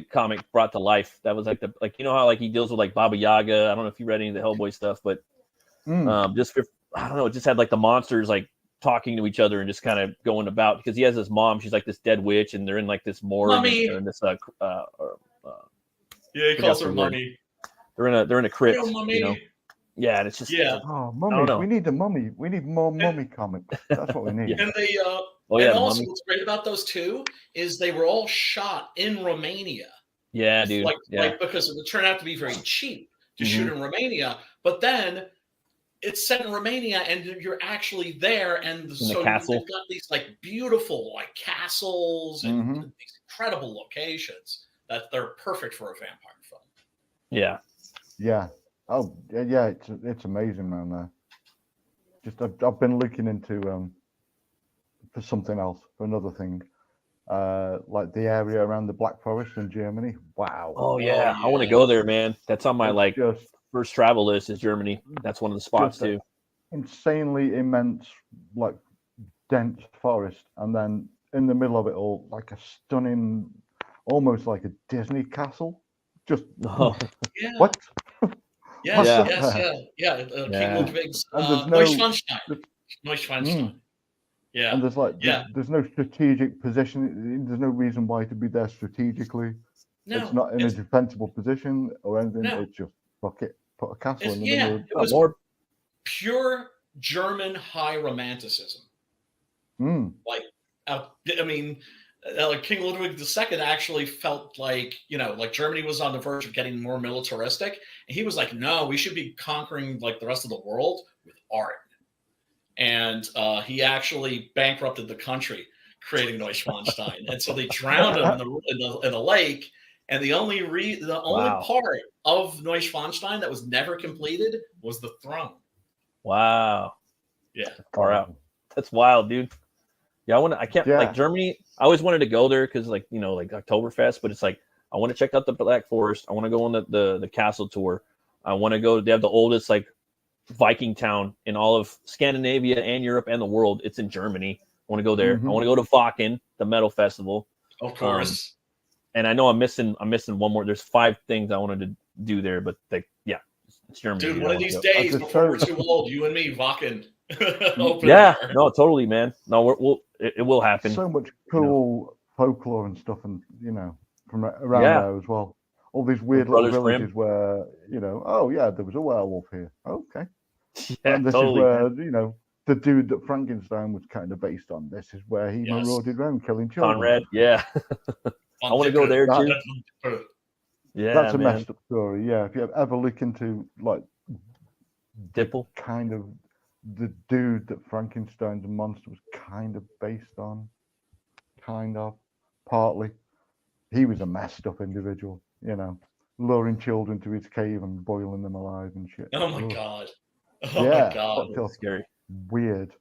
comic brought to life. That was like you know how like he deals with like Baba Yaga. I don't know if you read any of the Hellboy stuff, but I don't know, it just had like the monsters like talking to each other and just kind of going about, because he has his mom, she's like this dead witch, and they're in like this morgue. Mummy. And this he calls her Mummy. They're in a crypt, Mummy. you know. Yeah, and it's just oh, mummy. We need the mummy. We need more mummy comics. That's what we need. And they and also what's great about those two is they were all shot in Romania. Yeah, dude. Like because it would turn out to be very cheap to shoot in Romania, but then it's set in Romania and you're actually there, and so they've got these like beautiful like castles and these incredible locations that they're perfect for a vampire film. Yeah. Yeah. Oh, yeah. It's amazing, man. Just I've been looking into for something else, for another thing, like the area around the Black Forest in Germany. Wow. Oh yeah, I want to go there, man. That's on my first travel list is Germany. That's one of the spots too. Insanely immense, like dense forest, and then in the middle of it all, like a stunning, almost like a Disney castle. Just what? Yes. King Ludwig's Neuschwanstein. Yeah. And there's no strategic position. There's no reason why to be there strategically. No, it's not in a defensible position or anything. No. It's just fuck it, put a castle in the middle. It was pure German high romanticism. Like, I mean, like King Ludwig II actually felt like, you know, like Germany was on the verge of getting more militaristic, and he was like, no, we should be conquering like the rest of the world with art. And he actually bankrupted the country, creating Neuschwanstein. And so they drowned him in the lake. And the only part of Neuschwanstein that was never completed was the throne. Wow. Yeah. Far out. That's wild, dude. Yeah, like Germany. I always wanted to go there because, like, you know, like Oktoberfest, but it's like I want to check out the Black Forest. I want to go on the castle tour. I want to go. They have the oldest like Viking town in all of Scandinavia and Europe and the world. It's in Germany. I want to go there. Mhm. I want to go to Wacken, the metal festival. Of course. And I know I'm missing one more. There's 5 things I wanted to do there, but it's Germany. Dude, dude. one I of wanna these go. days just before we're so- too old, you and me, Wacken. Open Yeah, there. no, totally, man. No, it will happen. So much cool folklore and stuff, and from around Yeah. there as well. All these weird little Brothers Grimm. villages where oh yeah, there was a werewolf here. Okay, Yeah, and this totally. is where the dude that Frankenstein was kind of based on. This is where he Yes. marauded around killing children. Conrad, yeah. I want to go there too. Yeah, That's a man. messed up story. Yeah, if you ever look into like Dipple. kind of the dude that Frankenstein's monster was kind of based on, partly. He was a messed up individual, luring children to his cave and boiling them alive and shit. Oh my Ugh. god. Oh Yeah, my god. fucked up, Scary. weird,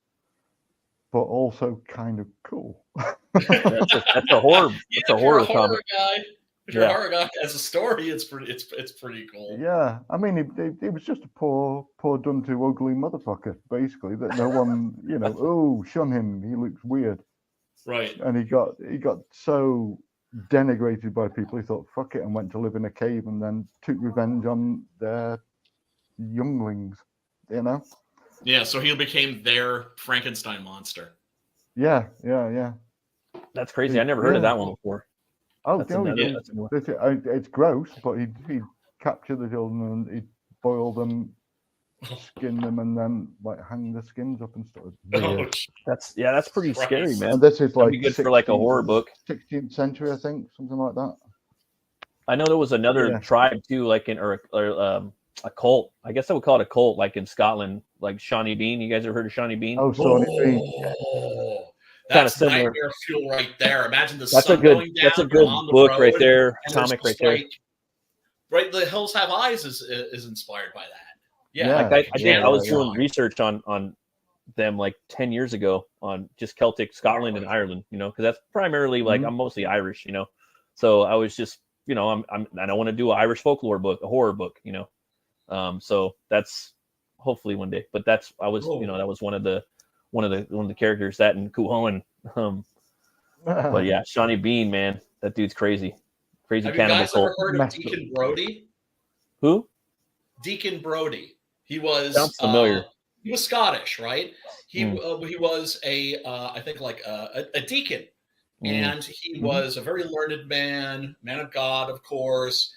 but also kind of cool. That's a horror. Yeah, It's a if you're horror a horror comic. guy, if you're a Yeah. horror guy as a story, it's pretty cool. Yeah, I mean, he was just a poor done to ugly motherfucker, basically. That no one, oh, shun him. He looks weird. Right. And he got so denigrated by people. He thought, fuck it, and went to live in a cave, and then took revenge on their younglings. Yeah, so he became their Frankenstein monster. Yeah. That's crazy. I never heard of that one before. Oh, That's no, another- he- that's another- it's gross, but he'd capture the children and he'd boil them, skin them, and then like hang the skins up and stuff. Oh, That's pretty Christ. scary, man. And this is That'd like be good for like a 16th horror book. 16th century, I think, something like that. I know there was another Yeah. tribe too, like or a cult. I guess I would call it a cult, like in Scotland, like Shawnee Bean. You guys ever heard of Shawnee Bean? Oh, Sawney Bean. Oh, Kinda that's similar. nightmare fuel right there. Imagine the That's sun a good. going down. That's a you're good on the book right road, there. and there's Comic just right there. like- right, The Hills Have Eyes is inspired by that. Yeah, Yeah. Like I think I was yeah. doing research on them like 10 years ago on just Celtic Scotland and Ireland, because that's primarily like Mhm. I'm mostly Irish, So I was just, and I want to do an Irish folklore book, a horror book, So that's hopefully one day. But that was one of the characters, that and Cuchulainn. But yeah, Shawnee Bean, man, that dude's crazy. Crazy have you cannibal guys ever cult. heard of Messed up. Deacon Brodie? Who? Deacon Brodie. He was Sounds familiar. he was Scottish, right? He Mm. he was I think like a deacon, Mm. and he was a very learned man of God, of course.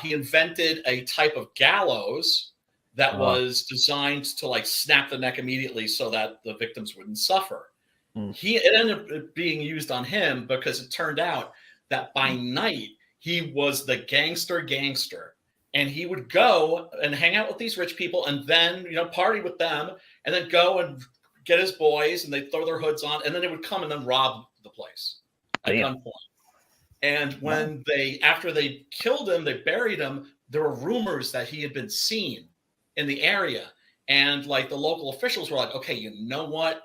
He invented a type of gallows that was designed to like snap the neck immediately so that the victims wouldn't suffer. Mm. It ended up being used on him because it turned out that by night he was the gangster, and he would go and hang out with these rich people and then party with them and then go and get his boys, and they'd throw their hoods on, and then they would come and then rob the place at Damn. gunpoint. And when after they killed him, they buried him, there were rumors that he had been seen in the area. And like the local officials were like, okay, you know what?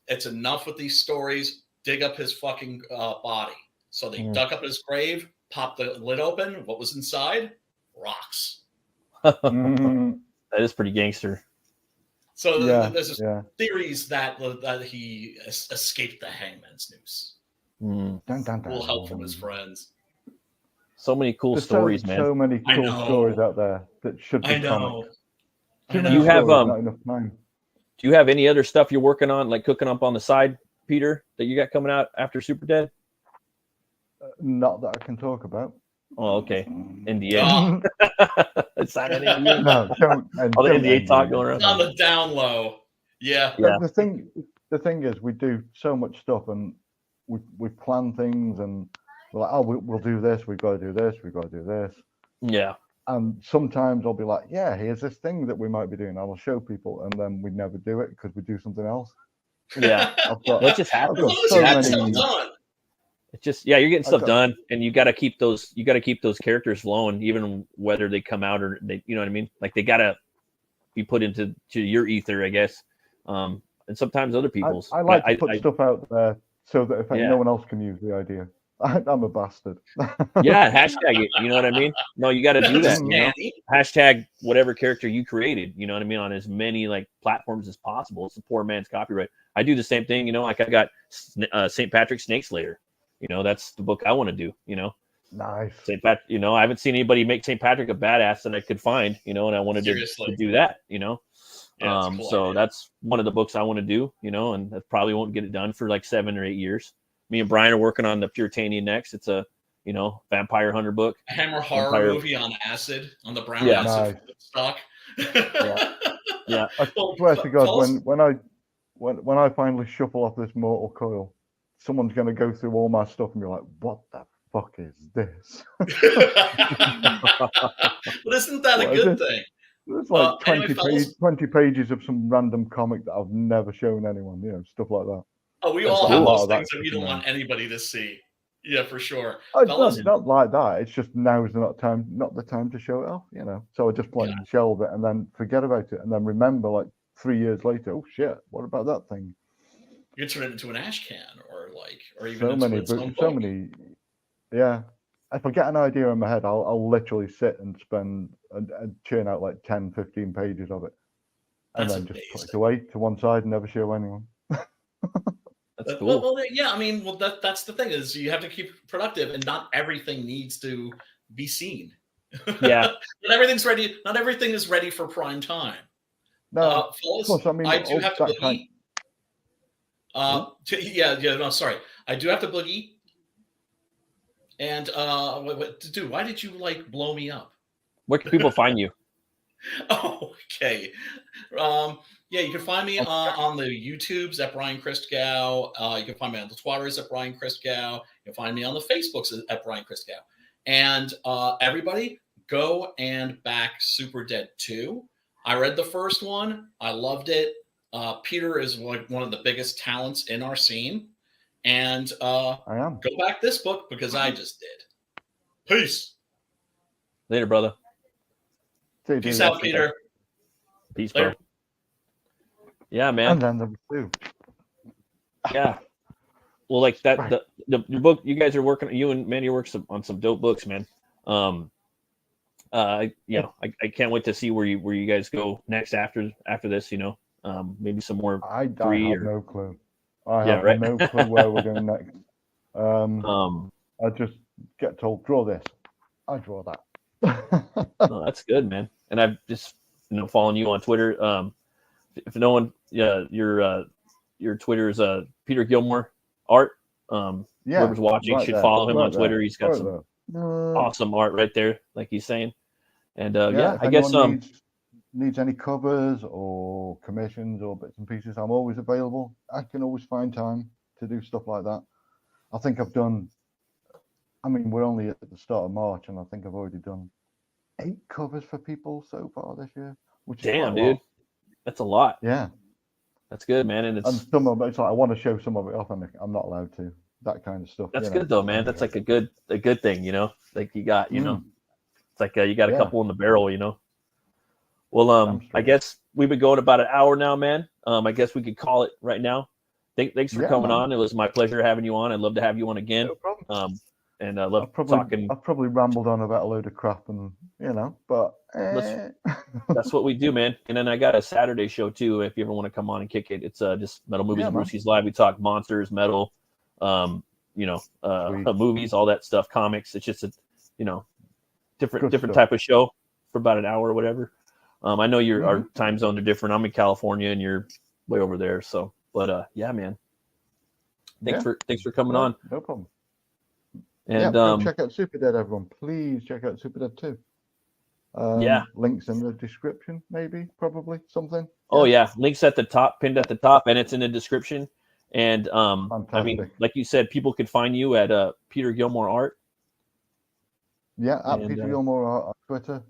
It's enough with these stories. Dig up his fucking body. So they dug up his grave, popped the lid open. What was inside? Rocks. Mhm. That is pretty gangster. So Yeah, there's this yeah. theories that he escaped the hangman's noose. Mm. Dun, dun, A little help from dun. his friends. So many cool There's stories, man. so many I cool know. stories out there that should be I know. comics. I Too know. many You have, stories, not enough time. Do you have any other stuff you're working on, like cooking up on the side, Peter, that you got coming out after SUPERDEAD? Not that I can talk about. Oh, okay. Mm. NDA. It's not an NDA. No, don't. And All the don't NDA end talk it. going around. on the down low. Yeah. Yeah. The thing is, we do so much stuff, and we plan things, and we're like, oh, we'll do this. We've got to do this. We've got to do this. Yeah. And sometimes I'll be like, yeah, here's this thing that we might be doing. I'll show people, and then we never do it because we do something else. Yeah. I've got, What just I've happened? got As long as so you get many. stuff done. It's just, yeah, you're getting stuff got- done, and you got to keep those characters flowing, even whether they come out or they, you know what I mean? Like they got to be put into your ether, I guess. And sometimes other people's. I like to I- put I- stuff out there so that if Yeah. no one else can use the idea, I'm a bastard. Yeah, hashtag it. You know what I mean? No, you got to do that. You know, Manny. hashtag whatever character you created. You know what I mean? On as many like platforms as possible. It's a poor man's copyright. I do the same thing. You know, like I got St. Patrick Snake Slayer. You know, that's the book I want to do. You know, Nice. St. Pat. You know, I haven't seen anybody make St. Patrick a badass that I could find. You know, and I wanted to do that. You know. Yeah, that's a cool So idea. that's one of the books I want to do, you know, and that probably won't get it done for like 7 or 8 years. Me and Brian are working on the Puritanian next. It's a, you know, vampire hunter book. A Hammer horror Vampire- movie on acid, on the brown Yeah. acid Nice. stock. Yeah. I Well, swear to God, fellas- when I finally shuffle off this mortal coil, someone's going to go through all my stuff and be like, "What the fuck is this?" But isn't that a What is good it? thing? It's like Anyway, 20 pages of some random comic that I've never shown anyone, you know, stuff like that. Oh, we That's all a have lot those of that things that we stuff, don't man. want anybody to see. Yeah, for sure. It's Fellas, not like that. It's just now's not the time to show it off, you know. So I just like shelve it and then forget about it, and then remember like 3 years later, oh shit, what about that thing? you can turn it into an ash can, or even So into many, its own books, so book. many. Yeah, if I get an idea in my head, I'll literally sit and spend and churn out like 10, 15 pages of it, and That's then just put it amazing. away to one side and never show anyone. That's cool. Well, yeah, I mean, well, that's the thing is you have to keep productive, and not everything needs to be seen. Yeah. Not everything's ready. Not everything is ready for prime time. No, Fellas, course, I mean, I do all have to that kind- boogie. No, sorry, I do have to boogie. And dude, why did you like blow me up? Where can people find you? Oh, okay. Yeah, you can find me on the YouTubes at Brian Christgau. You can find me on the Twitters at Brian Christgau. You can find me on the Facebooks at Brian Christgau. And everybody, go and back SUPERDEAD 2. I read the first one. I loved it. Peter is like one of the biggest talents in our scene. And I am. go back this book because I just did. Peace. Later, brother. Peace out, Peter. Peace, Later. bro. Yeah, And man. then number 2. Yeah. Well, like that, Right. the book you guys are working, you and Manny work on some dope books, man. I can't wait to see where you guys go next after this. You know, maybe some more. I have 3 or- no clue. I Yeah, have right. no clue where we're going next. Um, I just get told, draw this. I draw that. no, that's good, man. And I've just following you on Twitter. If no one, your Twitter is Peter Gilmore Art. Yeah, Whoever's watching right should there, follow him right on Twitter. there, He's got right some there. awesome art right there, like he's saying. And if I guess anyone needs any covers or commissions or bits and pieces, I'm always available. I can always find time to do stuff like that. I think I've done. I mean, we're only at the start of March, and I think I've already done 8 covers for people so far this year. Which is damn, quite a lot. dude, that's a lot. Yeah, That's good, man. And and it's some of it's like I want to show some of it off, and I'm not allowed to. That kind of stuff. that's you know. good though, man. That's like a good thing, you know. Like you got, it's like you got a Yeah. couple in the barrel, you know. Well, Damn I straight. guess we've been going about an hour now, man. I guess we could call it right now. Thanks for Yeah, coming man. on. It was my pleasure having you on. I'd love to have you on again. No problem. And I love I've talking. probably rambled on about a load of crap, and but That's what we do, man. And then I got a Saturday show too. If you ever want to come on and kick it, it's just Metal Movies Yeah, and man. Brewskis Live. We talk monsters, metal, Sweet. movies, all that stuff, comics. It's just a different Good stuff. type of show for about an hour or whatever. I know our Mm-hmm. time zones are different. I'm in California and you're way over there. So, but yeah, man. Thanks for coming on. No problem. And go check out SUPERDEAD, everyone. Please check out SUPERDEAD too. Yeah. Links in the description, maybe, probably something. oh yeah, links at the top, pinned at the top, and it's in the description. And I mean, Fantastic. like you said, people could find you at Peter Gilmore Art. Yeah, at And, Peter Gilmore on Twitter.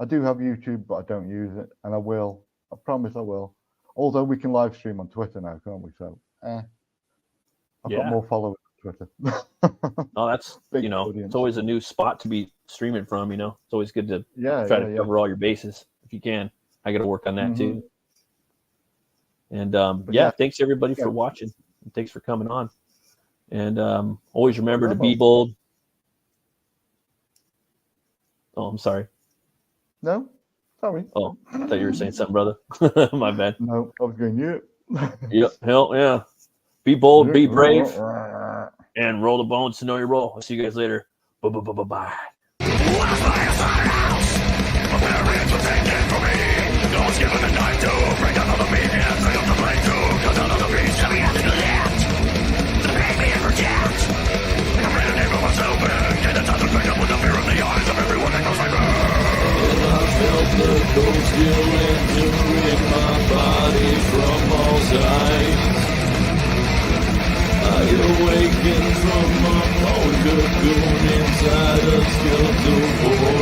I do have YouTube, but I don't use it, and I will. I promise I will. Although we can live stream on Twitter now, can't we? So, I've Yeah. got more followers on Twitter. Oh, that's Big it's audience. always a new spot to be streaming from. It's always good to yeah, try yeah, to yeah. cover all your bases if you can. I got to work on that too. And But yeah, yeah. thanks everybody Yeah. for watching. And thanks for coming on. And always remember to be bold. Oh, I'm sorry. No, sorry. Oh, I thought you were saying something, brother. My bad. No, I was going, yeah. Yep. Hell yeah. Be bold, be brave, and roll the bones to know your role. I'll see you guys later. Bye. Felt the cold still entering my body from all sides. I awakened from my own cocoon inside a skeletal void.